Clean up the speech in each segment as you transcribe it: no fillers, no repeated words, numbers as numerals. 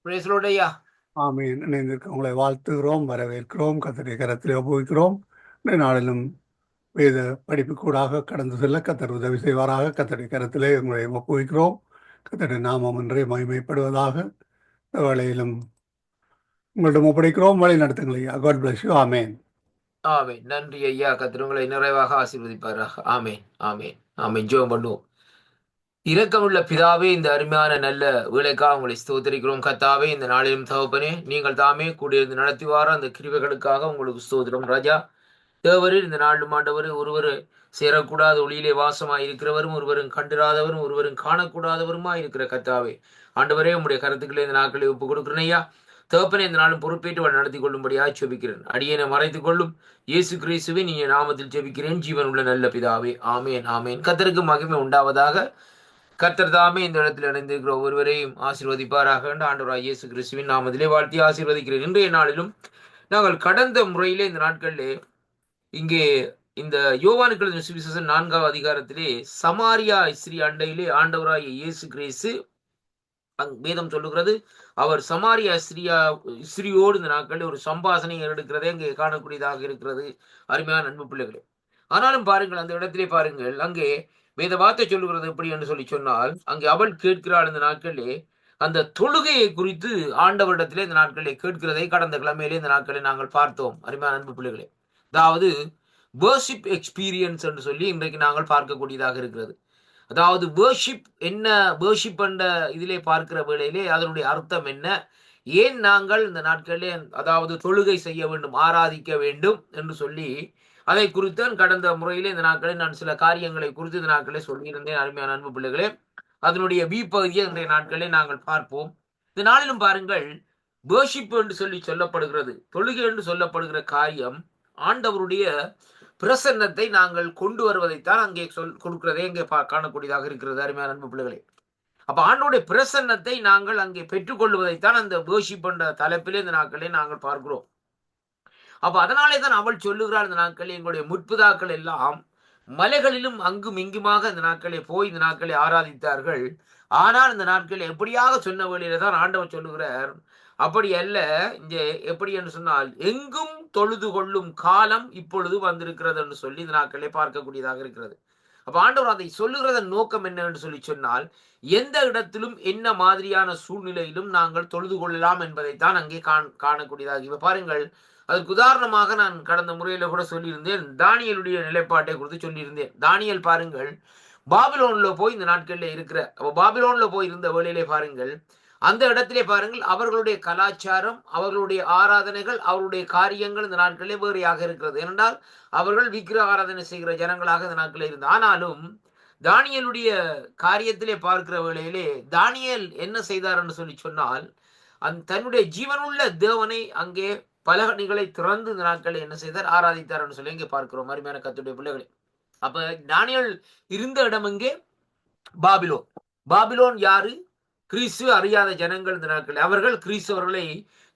பிரேசலோடையா. ஆமீன். இணைந்திருக்க உங்களை வாழ்த்துகிறோம், வரவேற்கிறோம், கர்த்தருடைய கரத்திலே ஒப்புவிக்கிறோம். இந்த நாளிலும் வேத படிப்புக்கூடாக கடந்து செல்ல கர்த்தர் உதவி செய்வாராக. கர்த்தருடைய கரத்திலே உங்களை ஒப்புவிக்கிறோம். கர்த்தருடைய நாமம் ஒன்றே மகிமைப்படுவதாக. இந்த வேளையிலும் உங்களிடம் ஒப்படைக்கிறோம். வழி நடத்துங்கள் ஐயா. God bless you. ஆமேன். ஆமேன். நன்றி ஐயா. கர்த்தர் உங்களை நிறைவாக ஆசீர்வதிப்பாராக. ஆமேன், ஆமேன், ஆமேன். ஜெபம் பண்ணுவோம். இரக்கமுள்ள பிதாவே, இந்த அருமையான நல்ல வேலைக்காக உங்களை ஸ்தோத்திரிக்கிறோம். கர்த்தாவே, இந்த நாளிலும் தகப்பனே, நீங்கள் தாமே கூடியிருந்து நடத்திவார அந்த கிருபைகளுக்காக உங்களுக்கு ஸ்தோத்திரம் ராஜா. தேவரீர் இந்த நாளும் ஆண்டவர் ஒருவர் சேரக்கூடாத ஒளியிலே வாசமாய் இருக்கிறவரும், ஒருவரும் கண்டிராதவரும், ஒருவரும் காணக்கூடாதவருமா இருக்கிற கர்த்தாவே, ஆண்டவரே உங்களுடைய கருத்துக்களை இந்த நாட்களை ஒப்புக் கொடுக்கிறேன் ஐயா. தகப்பனே, இந்த நாளும் பொறுப்பேற்று நடத்தி கொள்ளும்படியாக செபிக்கிறேன். அடியேனை மறைத்துக் கொள்ளும் இயேசு கிறிஸ்துவை நீ நாமத்தில் செபிக்கிறேன், ஜீவன் உள்ள நல்ல பிதாவே. ஆமேன், ஆமேன். கர்த்தருக்கு மகிமை உண்டாவதாக. கர்த்தர் தாமே இந்த இடத்தில் இணைந்திருக்கிற ஒருவரையும் ஆசீர்வதிப்பாராக. ஆண்டவராய் இயேசு கிறிஸ்துவின் நாமத்திலே வாழ்த்தி ஆசீர்வதிக்கிறேன். இன்றைய நாளிலும் நாங்கள் கடந்த முறையிலே இந்த நாட்களிலே இங்கே இந்த யோவானுக்கு எழுதின சுவிசேஷம் 4ஆம் அதிகாரத்திலே சமாரியா ஸ்திரீ அண்டையிலே ஆண்டவராகிய இயேசு கிறிஸ்து வேதம் சொல்லுகிறது, அவர் சமாரியா ஸ்திரியோடு இந்த நாட்களில் ஒரு சம்பாசனை எடுக்கிறதே அங்கே காணக்கூடியதாக இருக்கிறது. அருமையான அன்பு பிள்ளைகளே, ஆனாலும் பாருங்கள், அந்த இடத்திலே பாருங்கள், அங்கே வேத வார்த்தை சொல்லுகிறது எப்படி என்று சொல்லி சொன்னால், அங்கே அவள் கேட்கிறாள் இந்த நாட்களிலே அந்த தொழுகையை குறித்து ஆண்டவரிடத்திலே இந்த நாட்களிலே கேட்கிறதை கடந்த கிழமையிலே இந்த நாட்களை நாங்கள் பார்த்தோம். அருமையான அன்பு பிள்ளைகளே, அதாவது வர்ஷிப் எக்ஸ்பீரியன்ஸ் என்று சொல்லி இன்றைக்கு நாங்கள் பார்க்கக்கூடியதாக இருக்கிறது. அதாவது வர்ஷிப் என்ன, வர்ஷிப் என்ற இதிலே பார்க்கிற வேளையிலே அதனுடைய அர்த்தம் என்ன, ஏன் நாங்கள் இந்த நாட்களிலே அதாவது தொழுகை செய்ய வேண்டும், ஆராதிக்க வேண்டும் என்று சொல்லி அதை குறித்து கடந்த முறையிலே இந்த நாட்களில் நான் சில காரியங்களை குறித்து இந்த நாட்களே சொல்லியிருந்தேன். அருமையான அன்பு பிள்ளைகளே, அதனுடைய பி பகுதியை இன்றைய நாட்களிலே நாங்கள் பார்ப்போம். இந்த நாளிலும் பாருங்கள், வர்ஷிப் என்று சொல்லி சொல்லப்படுகிறது, தொழுகை என்று சொல்லப்படுகிற காரியம் ஆண்டவருடைய பிரசன்னத்தை நாங்கள் கொண்டு வருவதைத்தான் அங்கே கொடுக்கிறதே இங்கே காணக்கூடியதாக இருக்கிறது. அருமையான அன்பு பிள்ளைகளே, அப்ப ஆண்டோடைய பிரசன்னத்தை நாங்கள் அங்கே பெற்றுக்கொள்வதைத்தான் அந்த வர்ஷிப் என்ற தலைப்பிலே இந்த நாட்களே நாங்கள் பார்க்கிறோம். அப்ப அதனாலே தான் அவள் சொல்லுகிறாள், இந்த நாட்களில் எங்களுடைய முற்பிதாக்கள் எல்லாம் மலைகளிலும் அங்கும் இங்குமாக இந்த நாட்களை போய் இந்த நாட்களை ஆராதித்தார்கள். ஆனால் இந்த நாட்களில் எப்படியாக சொன்ன வழியில தான் ஆண்டவர் சொல்லுகிறார், அப்படி அல்ல, இங்கே எப்படி என்று சொன்னால் எங்கும் தொழுது கொள்ளும் காலம் இப்பொழுது வந்திருக்கிறது என்று சொல்லி இந்த நாட்களே பார்க்கக்கூடியதாக இருக்கிறது. அப்ப ஆண்டவர் அதை சொல்லுகிறதன் நோக்கம் என்ன என்று சொல்லி சொன்னால், எந்த இடத்திலும் என்ன மாதிரியான சூழ்நிலையிலும் நாங்கள் தொழுது கொள்ளலாம் என்பதைத்தான் அங்கே காணக்கூடியதாக. இப்ப பாருங்கள், அதுக்கு உதாரணமாக நான் கடந்த முறையில கூட சொல்லியிருந்தேன், தானியலுடைய நிலைப்பாட்டை குறித்து சொல்லியிருந்தேன். தானியல் பாருங்கள், பாபிலோன்ல போய் இந்த நாட்களில் இருக்கிற, பாபிலோன்ல போய் இருந்த வேளையிலே பாருங்கள், அந்த இடத்திலே பாருங்கள், அவர்களுடைய கலாச்சாரம், அவர்களுடைய ஆராதனைகள், அவருடைய காரியங்கள் இந்த நாட்களிலே வேறையாக இருக்கிறது. ஏனென்றால் அவர்கள் விக்கிர ஆராதனை செய்கிற ஜனங்களாக இந்த நாட்களில் இருந்தது. ஆனாலும் தானியலுடைய காரியத்திலே பார்க்கிற வேளையிலே தானியல் என்ன செய்தார் என்று சொல்லி சொன்னால், தன்னுடைய ஜீவனுள்ள தேவனை அங்கே பலகணிகளை திறந்து இந்த நாட்களை என்ன செய்தார், ஆராதித்தார் என்று சொல்லி இங்கே பார்க்கிறோம். அருமையான கர்த்தருடைய பிள்ளைகளே, அப்ப தானியேல் இருந்த இடம் எங்கே? பாபிலோன். பாபிலோன் யாரு? கிறிஸ்து அறியாத ஜனங்கள் இந்த நாட்கள். அவர்கள் கிறிஸ்தவர்களை,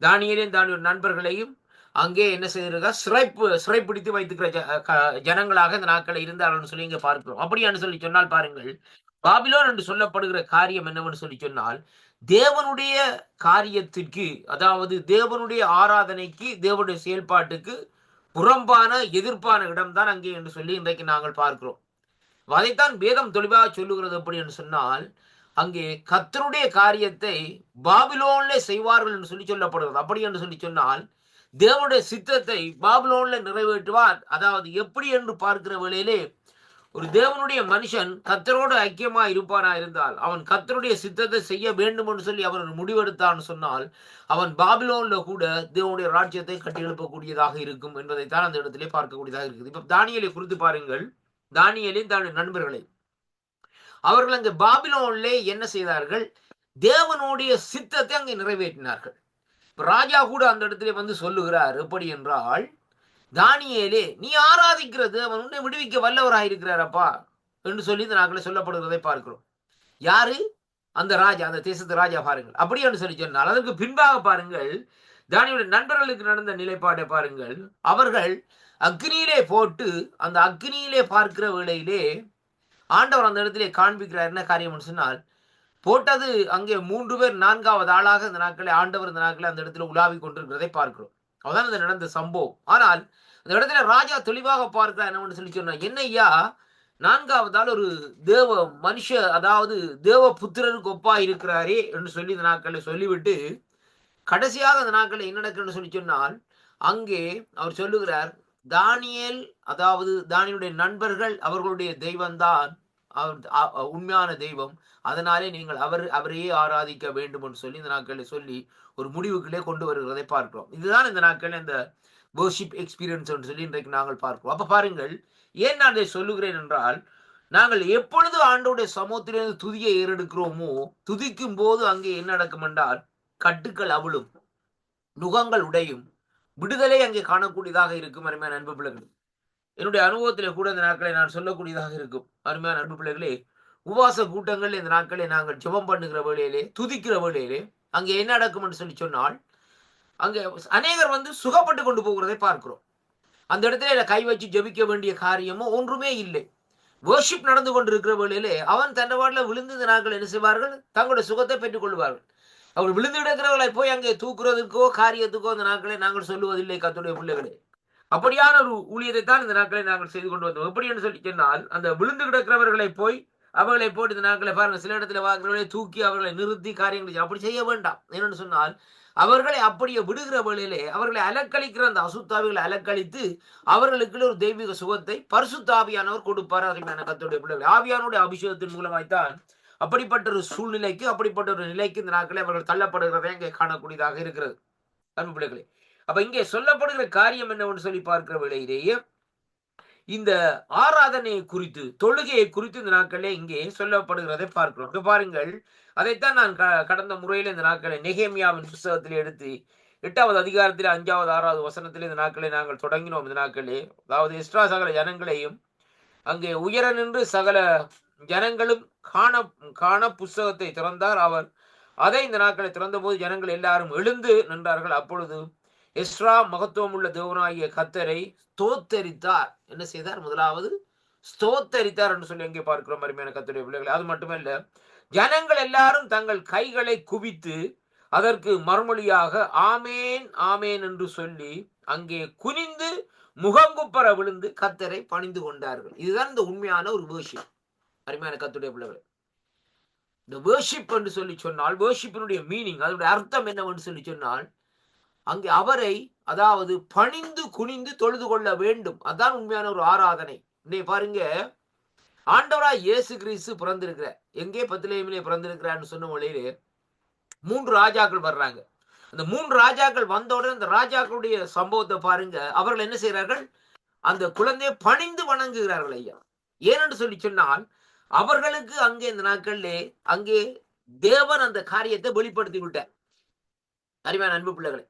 தானியேலையும் தானியேல் நண்பர்களையும் அங்கே என்ன செய்திருக்கா, சிறைப்பிடித்து வைத்துக்கிற ஜனங்களாக இந்த நாட்களை இருந்தார்கள் சொல்லி இங்கே பார்க்கிறோம். அப்படியான்னு சொல்லி சொன்னால் பாருங்கள், பாபிலோன் என்று சொல்லப்படுகிற காரியம் என்னவென்று சொல்லி சொன்னால், தேவனுடைய காரியத்திற்கு, அதாவது தேவனுடைய ஆராதனைக்கு, தேவனுடைய செயல்பாட்டுக்கு புறம்பான எதிர்ப்பான இடம்தான் அங்கே என்று சொல்லி இன்றைக்கு நாங்கள் பார்க்கிறோம். அதைத்தான் வேதம் தெளிவாக சொல்லுகிறது. எப்படி என்று சொன்னால், அங்கே கர்த்தருடைய காரியத்தை பாபிலோன்ல செய்வார்கள் என்று சொல்லி சொல்லப்படுகிறது. அப்படி என்று சொல்லி சொன்னால், தேவனுடைய சித்தத்தை பாபிலோன்ல நிறைவேற்றுவார். அதாவது எப்படி என்று பார்க்கிற வேளையிலே, ஒரு தேவனுடைய மனுஷன் கர்த்தரோடு ஐக்கியமா இருப்பானா இருந்தால், அவன் கர்த்தருடைய சித்தத்தை செய்ய வேண்டும் என்று சொல்லி அவன் முடிவெடுத்தான் சொன்னால், அவன் பாபிலோன்ல கூட தேவனுடைய ராஜ்யத்தை கட்டி எழுப்பக்கூடியதாக இருக்கும் என்பதைத்தான் அந்த இடத்திலே பார்க்கக்கூடியதாக இருக்குது. இப்ப தானியேலை குறித்து பாருங்கள், தானியேலின் தன்னுடைய நண்பர்களை, அவர்கள் அங்கே பாபிலோன்லே என்ன செய்தார்கள், தேவனுடைய சித்தத்தை அங்கே நிறைவேற்றினார்கள். ராஜா கூட அந்த இடத்திலே வந்து சொல்லுகிறார், எப்படி என்றால், தானியேலே, நீ ஆராதிக்கிற தேவன் உன்னை விடுவிக்க வல்லவராக இருக்கிறாரப்பா என்று சொல்லி இந்த நாட்களை சொல்லப்படுவதை பார்க்கிறோம். யாரு? அந்த ராஜா, அந்த தேசத்து ராஜா பாருங்கள். அப்படி என்று சொல்லி சொன்னால், அதற்கு பின்பாக பாருங்கள், தானியேலுடைய நண்பர்களுக்கு நடந்த நிலைப்பாட்டை பாருங்கள். அவர்கள் அக்னியிலே போட்டு, அந்த அக்னியிலே பார்க்கிற வேளையிலே ஆண்டவர் அந்த இடத்திலே காண்பிக்கிறார். என்ன காரியம் சொன்னால், போட்டது அங்கே 3 பேர் 4வது ஆளாக இந்த நாட்களை ஆண்டவர் இந்த நாட்களை அந்த இடத்துல உலாவி கொண்டிருக்கிறதை பார்க்கிறோம். அதான் இந்த நடந்த சம்பவம். ஆனால் அந்த இடத்துல ராஜா தெளிவாக பார்க்கிறார். என்ன சொல்லி சொன்னா, என்னையா 4வது ஆள் ஒரு தேவ மனுஷ, அதாவது தேவ புத்திரருக்கு ஒப்பா இருக்கிறாரே என்று சொல்லி இந்த நாட்களை சொல்லிவிட்டு, கடைசியாக அந்த நாட்களை என்ன நடக்குன்னு சொல்லி சொன்னால், அங்கே அவர் சொல்லுகிறார், தானியேல், அதாவது தானியேலுடைய நண்பர்கள் அவர்களுடைய தெய்வம்தான் உண்மையான தெய்வம், அதனாலே நீங்கள் அவரையே ஆராதிக்க வேண்டும் என்று சொல்லி இந்த நாட்களில் சொல்லி ஒரு முடிவுகளே கொண்டு வருகிறதை பார்க்கிறோம். இதுதான் இந்த நாட்களில் இந்த வர்ஷிப் எக்ஸ்பீரியன்ஸ் என்று சொல்லி இன்றைக்கு நாங்கள் பார்க்கிறோம். அப்ப பாருங்கள், ஏன் நான் இதை சொல்லுகிறேன் என்றால், நாங்கள் எப்பொழுது ஆண்டோடைய சமூகத்திலிருந்து துதியை ஏறெடுக்கிறோமோ, துதிக்கும் போது அங்கே என்ன நடக்கும் என்றால், கட்டுக்கள் அவிழும், நுகங்கள் உடையும், விடுதலை அங்கே காணக்கூடியதாக இருக்கும். அருமையான அன்பு பிள்ளைகள், என்னுடைய அனுபவத்திலே கூட இந்த நாட்களை நான் சொல்லக்கூடியதாக இருக்கும். அருமையான அன்பு பிள்ளைகளே, உபவாச கூட்டங்கள் இந்த நாட்களை நாங்கள் ஜெபம் பண்ணுகிற வேளையிலே, துதிக்கிற வேளையிலே அங்கே என்ன நடக்கும் என்று சொல்லி சொன்னால், அங்கே அநேகர் சுகப்பட்டு கொண்டு போகிறதை பார்க்கிறோம். அந்த இடத்துல கை வச்சு ஜெபிக்க வேண்டிய காரியமோ ஒன்றுமே இல்லை. வர்ஷிப் நடந்து கொண்டிருக்கிற வேளையிலே அவன் தண்டவாட்டில் விழுந்து இந்த நாட்கள் என்ன செய்வார்கள், தங்களுடைய சுகத்தை பெற்றுக் கொள்வார்கள். அவர் விழுந்து கிடக்கிறவர்களை போய் அங்கே தூக்குறதுக்கோ காரியத்துக்கோ இந்த நாட்களை நாங்கள் சொல்லுவதில்லை. கர்த்தருடைய பிள்ளைகளே, அப்படியான ஒரு ஊழியத்தை தான் இந்த நாட்களை நாங்கள் செய்து கொண்டு வந்தோம். எப்படி என்று சொல்லி சொன்னால், அந்த விழுந்து கிடக்கிறவர்களை போய் அவர்களை போட்டு இந்த நாட்களை பாருங்க, சில இடத்துல வாக்குறவர்களை தூக்கி அவர்களை நிறுத்தி காரியங்களை அப்படி செய்ய வேண்டாம். என்னென்னு சொன்னால், அவர்களை அப்படியே விடுகிற வேளையிலே அவர்களை அலக்களிக்கிற அந்த அசுத்தாவிகளை அலக்களித்து அவர்களுக்கு ஒரு தெய்வீக சுகத்தை பரிசுத்த ஆவியானவர் கொடுப்பார். அருமையான கர்த்தருடைய பிள்ளைகள், ஆவியானுடைய அபிஷேகத்தின் மூலமாய்த்தான் அப்படிப்பட்ட ஒரு சூழ்நிலைக்கு, அப்படிப்பட்ட ஒரு நிலைக்கு இந்த நாட்களை அவர்கள் தள்ளப்படுகிறதை இங்கே காணக்கூடியதாக இருக்கிறது. அன்பு பிள்ளைகளே, அப்ப இங்கே சொல்லப்படுகிற காரியம் என்னவென்று சொல்லி பார்க்கிற வேளையிலேயே, இந்த ஆராதனையை குறித்து, தொழுகையை குறித்து இந்த நாட்களே இங்கே சொல்லப்படுகிறதை பார்க்கிறோம். பாருங்கள், அதைத்தான் நான் கடந்த முறையில் இந்த நாட்களை நெகேமியாவின் புஸ்தகத்தில் எடுத்து 8வது அதிகாரத்தில் 5வது 6வது வசனத்தில் இந்த நாட்களை நாங்கள் தொடங்கினோம். இந்த நாட்களே, அதாவது எஸ்ரா சகல ஜனங்களையும் அங்கே உயர நின்று சகல ஜனங்களும் காண புஸ்தகத்தை திறந்தார். அவர் அதை இந்த நாட்களை திறந்த போது ஜனங்கள் எல்லாரும் எழுந்து நின்றார்கள். அப்பொழுது எஸ்ரா மகத்துவம் உள்ள தேவனாகிய கர்த்தரை ஸ்தோத்தரித்தார். என்ன செய்தார்? முதலாவது ஸ்தோத்தரித்தார் என்று சொல்லி எங்கே பார்க்கிறோம். அருமையான கர்த்தருடைய பிள்ளைகளை, அது மட்டுமல்ல, ஜனங்கள் எல்லாரும் தங்கள் கைகளை குவித்து அதற்கு மறுமொழியாக ஆமேன் ஆமேன் என்று சொல்லி அங்கே குனிந்து முகங்குப்பர விழுந்து கர்த்தரை பணிந்து கொண்டார்கள். இதுதான் இந்த உண்மையான ஒரு வர்ஷிப். அருமையான கர்த்தருடைய பிள்ளைகளை, இந்த வர்ஷிப் என்று சொல்லி சொன்னால், வர்ஷிப்பினுடைய மீனிங், அதனுடைய அர்த்தம் என்னவென்று சொல்லி சொன்னால், அங்கே அவரை, அதாவது பணிந்து குனிந்து தொழுது கொள்ள வேண்டும். அதான் உண்மையான ஒரு ஆராதனை. இன்னைக்கு பாருங்க, ஆண்டவராய் இயேசு கிறிஸ்து பிறந்திருக்கிறார். எங்கே? பெத்லகேமிலே பிறந்திருக்கிறார்னு சொன்ன வழியிலே 3 ராஜாக்கள் வர்றாங்க. அந்த 3 ராஜாக்கள் வந்தவுடன் அந்த ராஜாக்களுடைய சம்பவத்தை பாருங்க. அவர்கள் என்ன செய்கிறார்கள்? அந்த குழந்தையை பணிந்து வணங்குகிறார்கள். ஐயா, ஏனென்று சொல்லி சொன்னால், அவர்களுக்கு அங்கே இந்த நாட்களிலே அங்கே தேவன் அந்த காரியத்தை வெளிப்படுத்தி விட்டார். அருமையான அன்பு பிள்ளைகளை,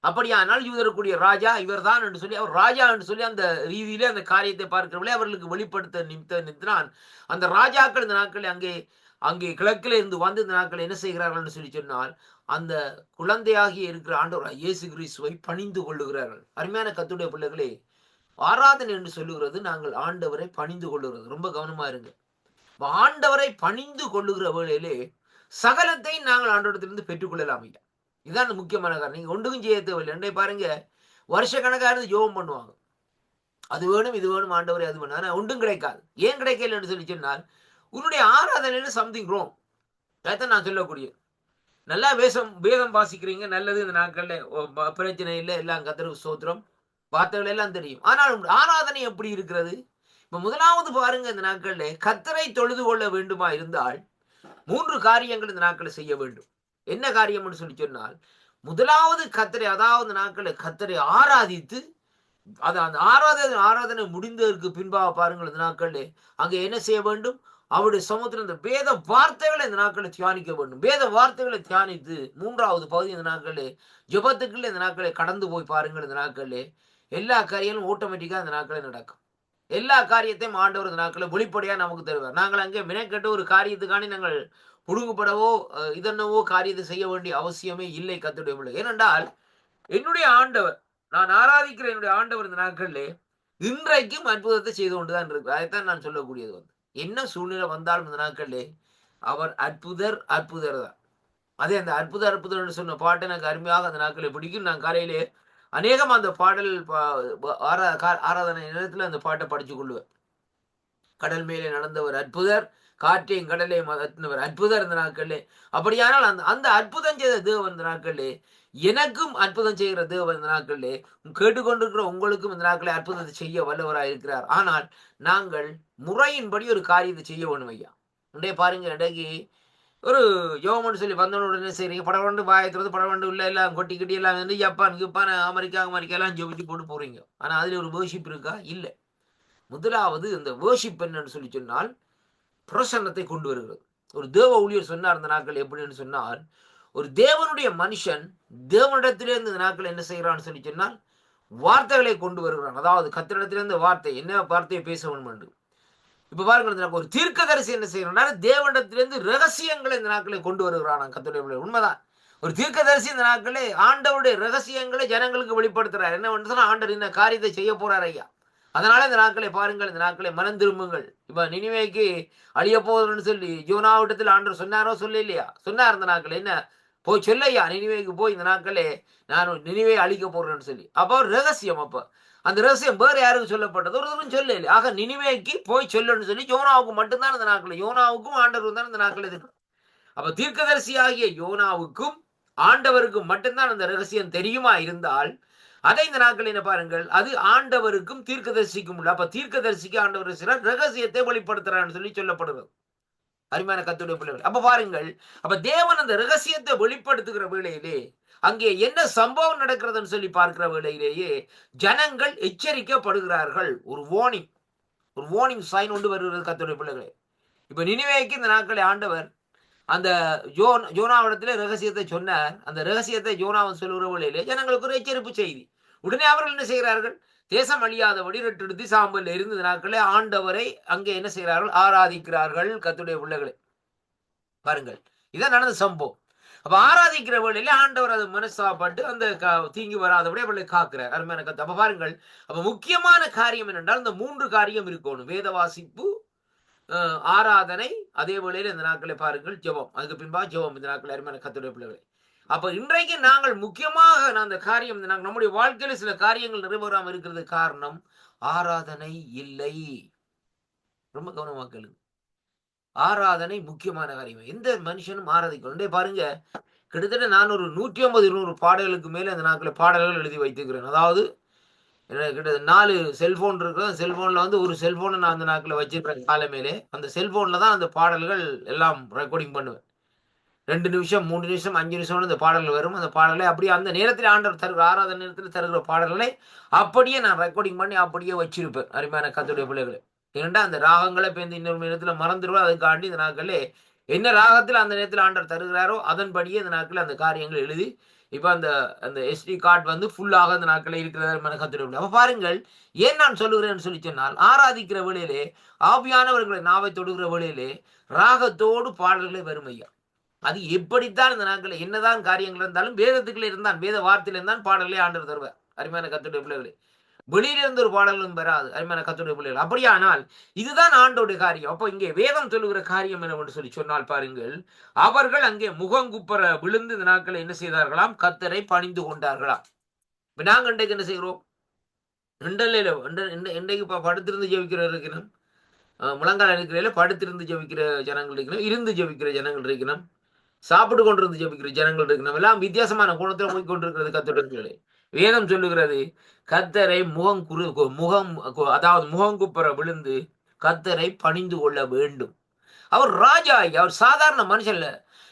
அப்படியானால் யூதருக்குரிய ராஜா இவர்தான் என்று சொல்லி, அவர் ராஜா என்று சொல்லி அந்த ரீதியிலே அந்த காரியத்தை பார்க்கிறவர்களே அவர்களுக்கு வெளிப்படுத்த நிமித்தான் அந்த ராஜாக்கள் இந்த நாட்களில் அங்கே கிழக்கில் இருந்து வந்து இந்த நாட்கள் என்ன செய்கிறார்கள் என்று சொல்லி சொன்னால், அந்த குழந்தையாகிய இருக்கிற ஆண்டவர் இயேசு கிறிஸ்துவை பணிந்து கொள்ளுகிறார்கள். அருமையான கர்த்தருடைய பிள்ளைகளே, ஆராதனை என்று சொல்லுகிறது நாங்கள் ஆண்டவரை பணிந்து கொள்ளுகிறது. ரொம்ப கவனமா இருங்க. ஆண்டவரை பணிந்து கொள்ளுகிற வேளையிலே சகலத்தை நாங்கள் ஆண்டவரிடத்திலிருந்து பெற்றுக்கொள்ளலாம். இதுதான் முக்கியமான காரணம். நீங்க ஒன்றுக்கும் செய்ய தேவையில்லை. ரெண்டே பாருங்க, வருஷ கணக்காக இருந்து ஜோபம் பண்ணுவாங்க, அது வேணும் இது வேணும் ஆண்டவரே அது வேணும், ஆனால் ஒன்றும் கிடைக்காது. ஏன் கிடைக்கல என்று சொல்லி சொன்னால், உன்னுடைய ஆராதனையில சம்திங் ரோங். அதான் நான் சொல்லக்கூடிய, நல்லா வேதம் வாசிக்கிறீங்க, நல்லது, இந்த நாட்கள்ல பிரச்சனை இல்லை, எல்லாம் கர்த்தருக்கு ஸ்தோத்திரம், வார்த்தைகள் எல்லாம் தெரியும். ஆனால் ஆராதனை எப்படி இருக்கிறது? இப்ப முதலாவது பாருங்க, இந்த நாட்கள்ல கர்த்தரை தொழுது கொள்ள வேண்டுமா இருந்தால் 3 காரியங்கள் இந்த நாட்களில் செய்ய வேண்டும். என்ன காரியம் என்று சொல்லி சொன்னால், முதலாவது கர்த்தரை, அதாவது நாட்களில் கர்த்தரை ஆராதித்து, அந்த ஆராதனை முடிந்ததற்கு பின்பாக பாருங்கள், இந்த நாட்களில் அங்கே என்ன செய்ய வேண்டும்? அவருடைய சமூகத்தில் இந்த வேத வார்த்தைகளை இந்த நாட்களில் தியானிக்க வேண்டும். வேத வார்த்தைகளை தியானித்து 3வது பகுதி இந்த நாட்களில் ஜெபத்துக்குள்ள இந்த நாட்களை கடந்து போய் பாருங்கள். இந்த நாட்களில் எல்லா காரியங்களும் ஆட்டோமேட்டிக்காக இந்த நாட்களில் நடக்கும். எல்லா காரியத்தையும் ஆண்டவர் இந்த நாட்களில் வெளிப்படையாக நமக்கு தருவார். நாங்கள் அங்கே மினக்கெட்ட ஒரு காரியத்துக்காண்டி நாங்கள் புடுங்குப்படவோ இதென்னவோ காரியத்தை செய்ய வேண்டிய அவசியமே இல்லை. கர்த்தருடைய பிள்ளை, ஏனென்றால் என்னுடைய ஆண்டவர், நான் ஆராதிக்கிற என்னுடைய ஆண்டவர் இந்த நாட்களில் இன்றைக்கும் அற்புதத்தை செய்து கொண்டுதான் இருக்கு. அதைத்தான் நான் சொல்லக்கூடியது. என்ன சூழ்நிலை வந்தாலும் இந்த நாட்களிலே அவர் அற்புதர் தான். அதே அந்த அற்புதர் சொன்ன பாட்டு எனக்கு அருமையாக அந்த நாட்களில் பிடிக்கும். நான் காலையிலே அநேகம் அந்த பாடல் ஆராதனை நேரத்தில் அந்த பாட்டை படிச்சு கொள்ளுவேன். கடல் மேலே நடந்தவர் அற்புதர், காற்றையும் கடலை மதத்தினவர் அற்புதர் இந்த நாட்களிலே. அப்படியானால் அந்த அந்த அற்புதம் செய்த தேவன் இந்த நாட்களிலே எனக்கும் அற்புதம் செய்கிற தேவன் இந்த நாட்களிலே கேட்டுக்கொண்டிருக்கிற உங்களுக்கும் இந்த நாட்களிலே அற்புதத்தை செய்ய வல்லவராக இருக்கிறார். ஆனால் நாங்கள் முறையின்படி ஒரு காரியத்தை செய்ய வேணும் ஐயா. இன்றைய பாருங்க, இன்றைக்கு ஒரு யோகம்னு சொல்லி வந்தோன்னு உடனே செய்றீங்க, படவண்டு வாயத்துறது படவண்டு உள்ள எல்லாம் கொட்டி கட்டி எல்லாம் வந்து ஜப்பான் அமெரிக்கா எல்லாம் ஜெபிச்சு போட்டு போறீங்க. ஆனா அதுல ஒரு வேர்ஷிப் இருக்கா? இல்லை. முதலாவது இந்த வேர்ஷிப் என்னன்னு சொல்லி சொன்னால் பிரசன்னத்தை கொண்டு வருகிறது. ஒரு தேவ ஊழியர் சொன்னார் இந்த நாட்கள் எப்படின்னு சொன்னால், ஒரு தேவனுடைய மனுஷன் தேவனிடத்திலிருந்து இந்த நாட்கள் என்ன செய்கிறான்னு சொல்லி சொன்னால் வார்த்தைகளை கொண்டு வருகிறான். அதாவது கத்திரிடத்திலிருந்து வார்த்தை, என்ன வார்த்தையை பேச வேண்டும் என்று. இப்ப பாருங்க, ஒரு தீர்க்கதரிசி என்ன செய்யறான்? தேவனிடத்திலிருந்து ரகசியங்களை இந்த நாட்களை கொண்டு வருகிறான். கர்த்தருடைய உண்மைதான். ஒரு தீர்க்கதரிசி இந்த நாட்களே ஆண்டவருடைய ரகசியங்களை ஜனங்களுக்கு வெளிப்படுத்துறார். என்ன சொன்னா, ஆண்டவர் இந்த காரியத்தை செய்ய போறார் ஐயா. அதனால இந்த நாட்களை பாருங்கள், இந்த நாட்களை மனம் திரும்புங்கள். இப்ப நினிவேக்கு அழிய போகுதுன்னு சொல்லி யோனாவிடத்தில் ஆண்டவர் சொன்னாரோ சொல்ல இல்லையா? சொன்னார் இந்த நாட்கள் என்ன போய் சொல்லையா, நினிவேக்கு போய் இந்த நாட்களே நான் நினிவே அழிக்க போறேன்னு சொல்லி. அப்போ ரகசியம், அப்ப அந்த ரகசியம் வேற யாருக்கும் சொல்லப்பட்டது? ஒருவரும் சொல்ல இல்லை. ஆக நினிவேக்கு போய் சொல்லணும்னு சொல்லி யோனாவுக்கு மட்டும்தான் இந்த நாட்கள், யோனாவுக்கும் ஆண்டவர் தான் இந்த நாட்கள் இருக்கு. அப்ப தீர்க்கதரிசி ஆகிய யோனாவுக்கும் ஆண்டவருக்கும் மட்டும்தான் அந்த ரகசியம் தெரியுமா இருந்தால், அதை இந்த நாட்கள் என்ன பாருங்கள், அது ஆண்டவருக்கும் தீர்க்கதரிசிக்கும் உள்ள. அப்ப தீர்க்கதரிசிக்கு ஆண்டவர் சிலர் ரகசியத்தை வெளிப்படுத்துறான்னு சொல்லி சொல்லப்படுகிறது. அருமையான கர்த்தருடைய பிள்ளைகள், அப்ப பாருங்கள், அப்ப தேவன் அந்த ரகசியத்தை வெளிப்படுத்துகிற வேளையிலே அங்கே என்ன சம்பவம் நடக்கிறதுன்னு சொல்லி பார்க்கிற வேளையிலேயே ஜனங்கள் எச்சரிக்கப்படுகிறார்கள். ஒரு வார்னிங் சைன் ஒன்று வருகிறது கர்த்தருடைய பிள்ளைகளே. இப்ப நினிவேக்கு இந்த நாட்களை ஆண்டவர் அந்த யோனாவிடத்திலே ரகசியத்தை சொன்னார். அந்த ரகசியத்தை யோனாவன் சொல்லுகிற வேளையிலே ஜனங்களுக்கு ஒரு எச்சரிப்பு செய்தி. உடனே அவர்கள் என்ன செய்கிறார்கள்? தேசம் அழியாதபடி ரெட்டெடுத்து சாம்பல் இருந்த நாட்களே ஆண்டவரை அங்கே என்ன செய்கிறார்கள்? ஆராதிக்கிறார்கள். கர்த்தருடைய பிள்ளைகளை பாருங்கள், இதான் நடந்த சம்பவம். அப்ப ஆராதிக்கிற வேளையில ஆண்டவர் அது மனசாப்பட்டு அந்த தீங்கி வராதபடி அவர்களை காக்கிறார். அருமையான கருத்து. அப்ப பாருங்கள், அப்ப முக்கியமான காரியம் என்னென்றால் இந்த 3 காரியம் இருக்கணும்: வேத வாசிப்பு, ஆராதனை, அதே வேளையில இந்த நாட்களை பாருங்கள் ஜெபம். அதுக்கு பின்பா ஜெபம். இந்த நாட்கள் அருமையான கர்த்தருடைய பிள்ளைகளை, அப்ப இன்றைக்கு நாங்கள் முக்கியமாக அந்த காரியம், நம்முடைய வாழ்க்கையில சில காரியங்கள் நிறைவேறாமல் இருக்கிறது காரணம் ஆராதனை இல்லை. ரொம்ப கவனமா கேளுங்க. ஆராதனை முக்கியமான காரியம். எந்த மனுஷனும் ஆராதிக்கணும். பாருங்க, கிட்டத்தட்ட நான் ஒரு 150-200 பாடல்களுக்கு மேல அந்த நாட்களை பாடல்கள் எழுதி வைத்துக்கிறேன். அதாவது கிட்ட 4 செல்போன் இருக்கு. செல்போன்ல வந்து ஒரு செல்போனை நான் அந்த நாட்களை வச்சிருக்கிறேன் காலமேலே. அந்த செல்போன்ல தான் அந்த பாடல்கள் எல்லாம் ரெக்கார்டிங் பண்ணுவேன். 2 நிமிஷம், 3 நிமிஷம், 5 நிமிஷம் இந்த பாடல்கள் வரும். அந்த பாடலை அப்படியே அந்த நேரத்தில் ஆண்டவர் தருகிற ஆராதனை நேரத்தில் தருகிற பாடல்களை அப்படியே நான் ரெக்கார்டிங் பண்ணி அப்படியே வச்சிருப்பேன். அருமையான கர்த்தருடைய பிள்ளைகளை, ஏன்னா அந்த ராகங்களை பேருந்து இன்னொரு நேரத்தில் மறந்துடுவோம். அதுக்காண்டி இந்த நாட்களே என்ன ராகத்தில் அந்த நேரத்தில் ஆண்டவர் தருகிறாரோ அதன்படியே இந்த நாட்கள் அந்த காரியங்கள் எழுதி இப்ப அந்த SD கார்டு வந்து ஃபுல்லாக அந்த நாட்களே இருக்கிற கத்துடைய. அப்ப பாருங்கள், ஏன் நான் சொல்லுகிறேன்னு சொல்லி சொன்னால், ஆராதிக்கிற வேளையிலே ஆவியானவர்களை நாவை தொடுகிற வேளையிலே ராகத்தோடு பாடல்களை வரும் ஐயா. அது எப்படித்தான் இந்த நாட்களில் என்னதான் காரியங்கள் இருந்தாலும் வேதத்துக்குள்ள இருந்தான், வேத வார்த்தையில இருந்தான் பாடல்களை ஆண்டவர் தருவார். அருமையான கர்த்தருடைய பிள்ளைகளே, வெளியிலிருந்து ஒரு பாடலும் பெறாது. அருமையான கர்த்தருடைய பிள்ளைகள், அப்படியானால் இதுதான் ஆண்டோடைய காரியம். அப்போ இங்கே வேதம் சொல்லுகிற காரியம் என்னவென்று சொல்லி சொன்னால் பாருங்கள், அவர்கள் அங்கே முகங்குப்புற விழுந்து இந்த நாட்களை என்ன செய்தார்களாம்? கர்த்தரை பணிந்து கொண்டார்களாம். இப்ப நாங்க இன்றைக்கு என்ன செய்கிறோம்? இன்றைக்கு படுத்திருந்து ஜெபிக்கிற இருக்கணும், முழங்கால் இருக்கிற படுத்திருந்து ஜெபிக்கிற ஜனங்கள் இருக்கணும், இருந்து ஜெபிக்கிற ஜனங்கள் இருக்கணும், சாப்பிட்டு கொண்டிருந்து ஜெபிக்கிற ஜனங்கள் இருக்கணும். எல்லாம் வித்தியாசமான குணத்தில் போய் கொண்டிருக்கிறது. கர்த்தருடைய வேதம் சொல்லுகிறது, கர்த்தரை அதாவது முகங்குப்புற விழுந்து கர்த்தரை பணிந்து கொள்ள வேண்டும். அவர் ராஜா, அவர் சாதாரண மனுஷன் இல்ல.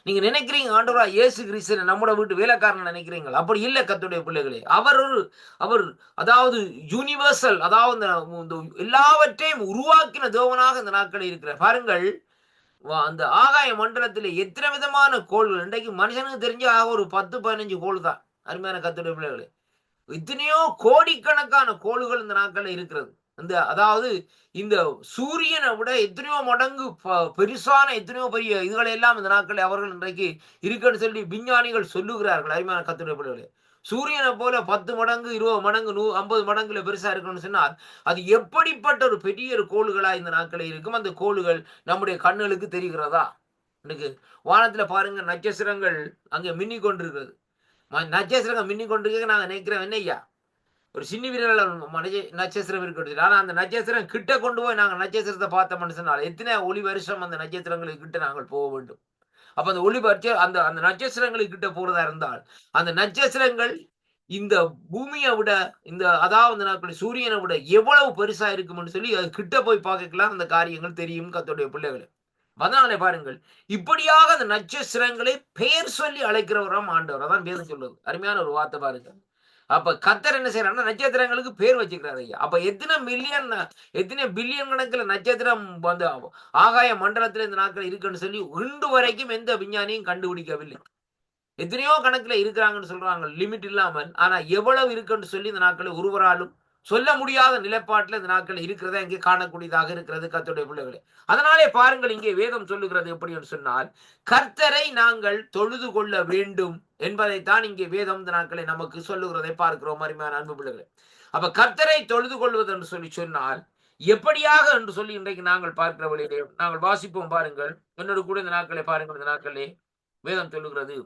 நீங்க நினைக்கிறீங்க ஆண்டவரா இயேசு கிறிஸ்து நம்மளோட வீட்டு வேலைக்காரன் நினைக்கிறீங்களா? அப்படி இல்லை கர்த்தருடைய பிள்ளைகளே. அவர் அதாவது யூனிவர்சல், அதாவது எல்லாவற்றையும் உருவாக்கின தேவனாக இந்த நாட்களில் இருக்கிறார். பாருங்கள், அந்த ஆகாய மண்டலத்தில் எத்தனை விதமான கோள்கள். இன்றைக்கு மனுஷனுக்கு தெரிஞ்ச ஒரு 10-15 கோள் தான். அருமையான கர்த்தருடைய பிள்ளைகளே, எத்தனையோ கோடிக்கணக்கான கோள்கள் இந்த நாட்களில் இருக்கிறது. அதாவது இந்த சூரியனை விட எத்தனையோ மடங்கு பெருசான எத்தனையோ பெரிய இதுகளை எல்லாம் இந்த நாட்களில் அவர்கள் இன்றைக்கு இருக்குன்னு சொல்லி விஞ்ஞானிகள் சொல்லுகிறார்கள். அருமையான கர்த்தருடைய பிள்ளைகளே, சூரியனை போல 10 மடங்கு 20 மடங்கு 50 மடங்குல பெருசா இருக்கணும்னு சொன்னால் அது எப்படிப்பட்ட ஒரு பெரிய ஒரு கோள்களா இந்த நாட்களில் இருக்கும். அந்த கோள்கள் நம்முடைய கண்ணுகளுக்கு தெரிகிறதா? இன்னைக்கு வானத்துல பாருங்க, நட்சத்திரங்கள் அங்கே மின்னிக் கொண்டிருக்கிறது. நட்சத்திரங்கள் மின்னிக் கொண்டிருக்க நாங்க நினைக்கிறோம் என்னய்யா, ஒரு சின்ன விரல் நட்சத்திரம் இருக்கிறது. ஆனா அந்த நட்சத்திரம் கிட்ட கொண்டு போய் நாங்க நட்சத்திரத்தை பார்த்தோம்னு சொன்னால் எத்தனை ஒளி வருஷம் அந்த நட்சத்திரங்களுக்கு கிட்ட நாங்கள் போக வேண்டும். அப்ப அந்த ஒளி அந்த அந்த நட்சத்திரங்களுக்கு கிட்ட போறதா இருந்தால் அந்த நட்சத்திரங்கள் இந்த பூமியை விட, இந்த அதாவது நாட்கள் சூரியனை விட எவ்வளவு பெருசா இருக்கும்னு சொல்லி அது கிட்ட போய் பார்க்கலாம் அந்த காரியங்கள் தெரியும் கர்த்தருடைய பிள்ளைகளை. அதனாலே பாருங்கள், இப்படியாக அந்த நட்சத்திரங்களை பெயர் சொல்லி அழைக்கிறவராம் ஆண்டவர். அதான் வேதம் சொல்லுது. அருமையான ஒரு வார்த்தை பாருங்க. அப்ப கர்த்தர் என்ன செய்யறாருன்னா நட்சத்திரங்களுக்கு பேர் வச்சுக்கிறாரு ஐயா. அப்ப எத்தனை மில்லியன், எத்தனை பில்லியன் கணக்குல நட்சத்திரம் வந்து ஆகாய மண்டலத்துல இந்த நாட்கள் இருக்குன்னு சொல்லி இன்று வரைக்கும் எந்த விஞ்ஞானியும் கண்டுபிடிக்கவில்லை. எத்தனையோ கணக்குல இருக்கிறாங்கன்னு சொல்றாங்க, லிமிட் இல்லாமல். ஆனா எவ்வளவு இருக்குன்னு சொல்லி இந்த நாட்களில் ஒருவராலும் சொல்ல முடியாத நிலைப்பாட்டில் இந்த நாட்கள் இருக்கிறதா இங்கே காணக்கூடியதாக இருக்கிறது கர்த்தருடைய பிள்ளைகளே. அதனாலே பாருங்கள், இங்கே வேதம் சொல்லுகிறது எப்படி என்று சொன்னால், கர்த்தரை நாங்கள் தொழுது கொள்ள வேண்டும் என்பதைத்தான் இங்கே வேதம் இந்த நாட்களை நமக்கு சொல்லுகிறதை பார்க்கிறோம் அருமையான அன்பு பிள்ளைகளே. அப்ப கர்த்தரை தொழுது கொள்வது என்று சொல்லி சொன்னால் எப்படியாக என்று சொல்லி இன்றைக்கு நாங்கள் பார்க்கிற வழியிலே நாங்கள் வாசிப்போம். பாருங்கள், என்னோடு கூட இந்த நாட்களை பாருங்கள். இந்த நாட்களே வேதம் சொல்லுகிறது,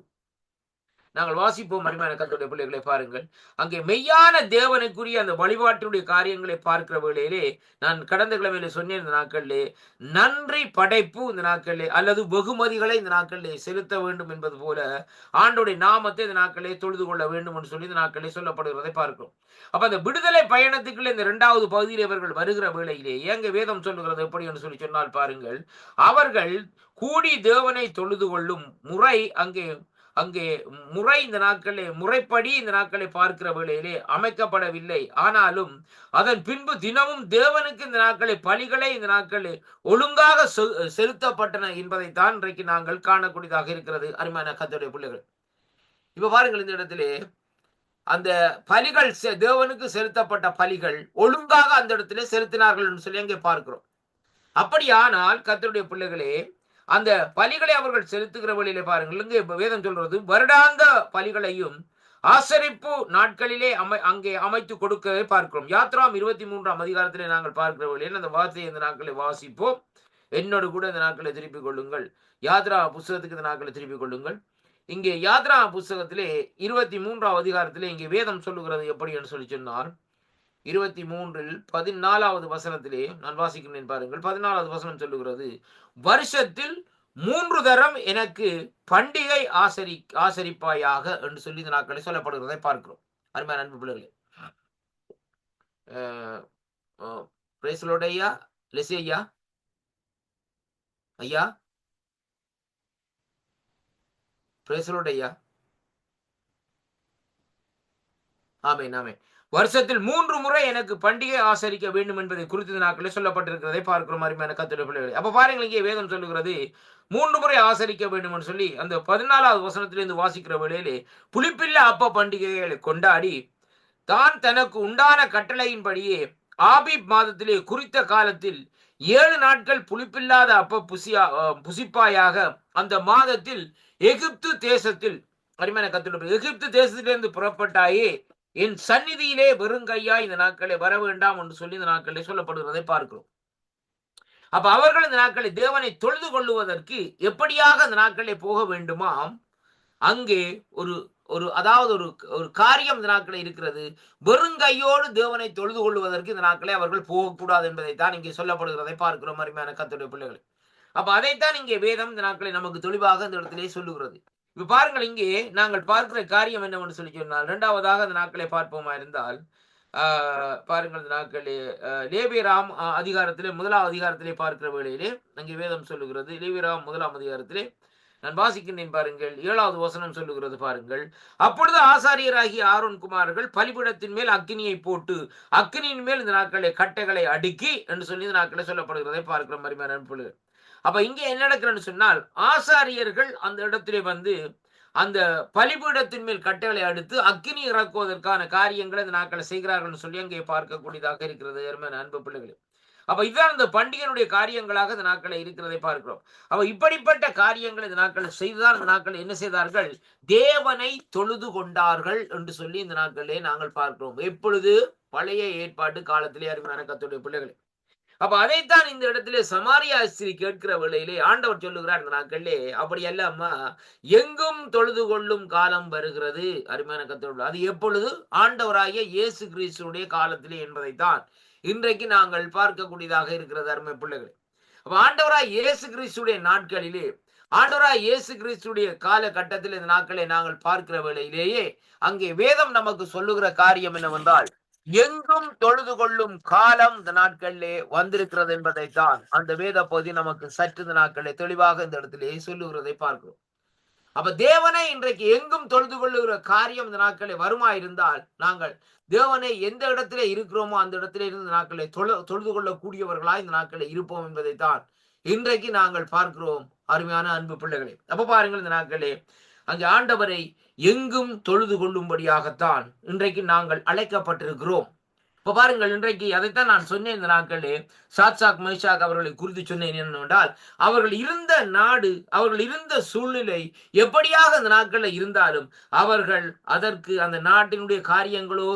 நாங்கள் வாசிப்போம் அருமையான கர்த்தருடைய பிள்ளைகளை பாருங்கள். அங்கே மெய்யான தேவனுக்குரிய அந்த வழிபாட்டுடைய காரியங்களை பார்க்கிற வேளையிலே நான் கடந்த கிழமையில சொன்னேன், இந்த நாட்களிலே நன்றி படைப்பு இந்த நாட்களிலே அல்லது வெகுமதிகளை இந்த நாட்களிலே செலுத்த வேண்டும் என்பது போல ஆண்டோடைய நாமத்தை இந்த நாட்களிலே தொழுது கொள்ள வேண்டும் என்று சொல்லி இந்த நாட்களிலே சொல்லப்படுகிறதை பார்க்கிறோம். அப்ப அந்த விடுதலை பயணத்துக்குள்ள இந்த 2வது பகுதியில் இவர்கள் வருகிற வேளையிலே எங்க வேதம் சொல்லுகிறது எப்படி என்று சொல்லி சொன்னால் பாருங்கள், அவர்கள் கூடி தேவனை தொழுது கொள்ளும் முறை அங்கே அங்கே முறை இந்த நாட்களிலே முறைப்படி இந்த நாட்களை பார்க்கிற வேளையிலே அமைக்கப்படவில்லை. ஆனாலும் அதன் பின்பு தினமும் தேவனுக்கு இந்த நாட்களை பலிகளை இந்த நாட்களில் ஒழுங்காக செலுத்தப்பட்டன என்பதைத்தான் இன்றைக்கு நாங்கள் காணக்கூடியதாக இருக்கிறது அருமையான கர்த்தருடைய பிள்ளைகள். இப்ப பாருங்கள், இந்த இடத்திலே அந்த பலிகள் தேவனுக்கு செலுத்தப்பட்ட பலிகள் ஒழுங்காக அந்த இடத்திலே செலுத்தினார்கள் என்று சொல்லி அங்கே பார்க்கிறோம். அப்படியானால் கர்த்தருடைய பிள்ளைகளே, அந்த பலிகளை அவர்கள் செலுத்துகிற வழியிலே பாருங்கள், இங்கே வேதம் சொல்றது வருடாந்த பலிகளையும் ஆசரிப்பு நாட்களிலே அங்கே அமைத்து கொடுக்க பார்க்கிறோம். யாத்ராம் 23ஆம் அதிகாரத்திலே நாங்கள் பார்க்கிற வழியில் அந்த வார்த்தையை இந்த நாட்களை வாசிப்போம். என்னோடு கூட இந்த நாட்களை திருப்பிக் கொள்ளுங்கள். யாத்ரா புஸ்தகத்துக்கு இந்த நாட்களை திருப்பிக் கொள்ளுங்கள். இங்கே யாத்ரா புஸ்தகத்திலே 23ஆம் அதிகாரத்திலே இங்கே வேதம் சொல்லுகிறது எப்படி என்று சொல்லி சொன்னால், 23 14வது வசனத்திலே நான் வாசிக்கிறேன் பாருங்கள். 14வது வசனம் சொல்லுகிறது, வருஷத்தில் 3 தரம் எனக்கு பண்டிகை ஆசரிப்பாயாக என்று சொல்லி இந்த நாட்களை சொல்லப்படுகிறதை பார்க்கிறோம் அருமையான அன்பு பிள்ளைகளே. ஐயா லெசி ஐயா ஐயா ஐயா ஆமேன் ஆமேன். வருஷத்தில் 3 முறை எனக்கு பண்டிகை ஆசரிக்க வேண்டும் என்பதை குறித்து நாட்களில் சொல்லப்பட்டிருக்கிறதை பார்க்கிறோம் அருமையான கர்த்தருடைய பிள்ளைகளே. அப்ப பாருங்கள், இங்கே வேதம் சொல்லுகிறது 3 முறை ஆசரிக்க வேண்டும் என்று சொல்லி அந்த 14வது வசனத்திலிருந்து வாசிக்கிற வேளையிலே புளிப்பில்லா அப்ப பண்டிகைகளை கொண்டாடி தான் தனக்கு உண்டான கட்டளையின்படியே ஆபீப் மாதத்திலே குறித்த காலத்தில் 7 நாட்கள் புளிப்பில்லாத அப்ப புசிப்பாயாக அந்த மாதத்தில் எகிப்து தேசத்தில் அருமையான கர்த்தருடைய எகிப்து தேசத்திலிருந்து புறப்பட்டாயே என் சந்நிதியிலே வெறுங்கையா இந்த நாட்களை வர வேண்டாம் என்று சொல்லி இந்த நாட்களை சொல்லப்படுகிறதை பார்க்கிறோம். அப்ப அவர்கள் இந்த நாட்களை தேவனை தொழுது கொள்ளுவதற்கு எப்படியாக அந்த நாட்களை போக வேண்டுமாம், அங்கே ஒரு ஒரு அதாவது ஒரு காரியம் இந்த நாட்களை இருக்கிறது. வெறுங்கையோடு தேவனை தொழுது கொள்ளுவதற்கு இந்த நாட்களை அவர்கள் போகக்கூடாது என்பதைத்தான் இங்கே சொல்லப்படுகிறதை பார்க்கிறோம் அருமையான கர்த்தருடைய பிள்ளைகள். அப்ப அதைத்தான் இங்கே வேதம் இந்த நாட்களை நமக்கு தெளிவாக இந்த இடத்திலே சொல்லுகிறது. இப்ப பாருங்கள், இங்கே நாங்கள் பார்க்கிற காரியம் என்னவென்று சொல்லி சொன்னால், 2வதாக அந்த நாட்களை பார்ப்போமா இருந்தால் பாருங்கள், இந்த நாட்களே லேவியராம் அதிகாரத்திலே 1வது அதிகாரத்திலே பார்க்கிற வேளையிலே அங்கே வேதம் சொல்லுகிறது. லேவியராம் 1ஆம் அதிகாரத்திலே நான் வாசிக்கின்றேன் பாருங்கள். 7வது வசனம் சொல்லுகிறது பாருங்கள், அப்பொழுது ஆசாரியராகிய ஆரோன் குமாரர்கள் பலிபீடத்தின் மேல் அக்கினியை போட்டு அக்கினியின் மேல் இந்த நாட்களை கட்டைகளை அடுக்கி என்று சொல்லி இந்த நாட்களை சொல்லப்படுகிறதை பார்க்கிற மாதிரி நண்பர்கள். அப்ப இங்க என்ன நடக்கிறன்னு சொன்னால், ஆசாரியர்கள் அந்த இடத்திலே வந்து அந்த பலிபீடத்தின் மேல் கட்டைகளை அடுத்து அக்கினி இறக்குவதற்கான காரியங்களை இந்த நாட்களை செய்கிறார்கள் சொல்லி அங்கே பார்க்கக்கூடியதாக இருக்கிறது அருமையான அன்பு பிள்ளைகளே. அப்ப இதுதான் இந்த பண்டிகையினுடைய காரியங்களாக இந்த நாட்களில் இருக்கிறதை பார்க்கிறோம். அப்ப இப்படிப்பட்ட காரியங்கள் இந்த நாட்களில் செய்துதான் இந்த நாட்களில் என்ன செய்தார்கள்? தேவனை தொழுது கொண்டார்கள் என்று சொல்லி இந்த நாட்களிலே நாங்கள் பார்க்கிறோம். எப்பொழுது? பழைய ஏற்பாட்டு காலத்திலே அருமையான கர்த்தருடைய பிள்ளைகளே. அப்ப அதைத்தான் இந்த இடத்திலே சமாரியா ஸ்திரீ கேட்கிற வேளையிலே ஆண்டவர் சொல்லுகிறார் இந்த நாட்களிலே, அப்படி அல்ல அம்மா, எங்கும் தொழுது கொள்ளும் காலம் வருகிறது. அருமையான கர்த்தருடைய அது எப்பொழுது? ஆண்டவராகிய இயேசு கிறிஸ்துடைய காலத்திலே என்பதைத்தான் இன்றைக்கு நாங்கள் பார்க்கக்கூடியதாக இருக்கிறது அருமை பிள்ளைகளே. அப்ப ஆண்டவராய் இயேசு கிறிஸ்துடைய நாட்களிலே, ஆண்டவராய் இயேசு கிறிஸ்துடைய காலகட்டத்தில் இந்த நாட்களை நாங்கள் பார்க்கிற வேளையிலேயே அங்கே வேதம் நமக்கு சொல்லுகிற காரியம் என்னவென்றால், எங்கும் தொழுது கொள்ளும் காலம் இந்த நாட்களிலே வந்திருக்கிறது என்பதைத்தான் அந்த வேத பகுதி நமக்கு சற்று இந்த நாட்களிலே தெளிவாக இந்த இடத்திலே சொல்லுகிறதை பார்க்கிறோம். அப்ப தேவனை இன்றைக்கு எங்கும் தொழுது கொள்ளுகிற காரியம் இந்த நாட்களில் வருமா இருந்தால், நாங்கள் தேவனை எந்த இடத்திலே இருக்கிறோமோ அந்த இடத்திலே இருந்து நாட்களை தொழுது கொள்ளக்கூடியவர்களாய் இந்த நாட்களில் இருப்போம் என்பதைத்தான் இன்றைக்கு நாங்கள் பார்க்கிறோம் அருமையான அன்பு பிள்ளைகளே. அப்ப பாருங்கள், இந்த நாட்களே அங்கே ஆண்டவரை எங்கும் தொழுது கொள்ளும்படியாகத்தான் இன்றைக்கு நாங்கள் அழைக்கப்பட்டிருக்கிறோம். இப்ப பாருங்கள், இன்றைக்கு அதைத்தான் நான் சொன்னேன். இந்த நாட்களே சாத்சாக் மேஷாக் அவர்களை குறித்து சொன்னேன் என்னவென்றால், அவர்கள் இருந்த நாடு, அவர்கள் இருந்த சூழ்நிலை எப்படியாக இந்த நாட்களில் இருந்தாலும் அவர்கள் அதற்கு அந்த நாட்டினுடைய காரியங்களோ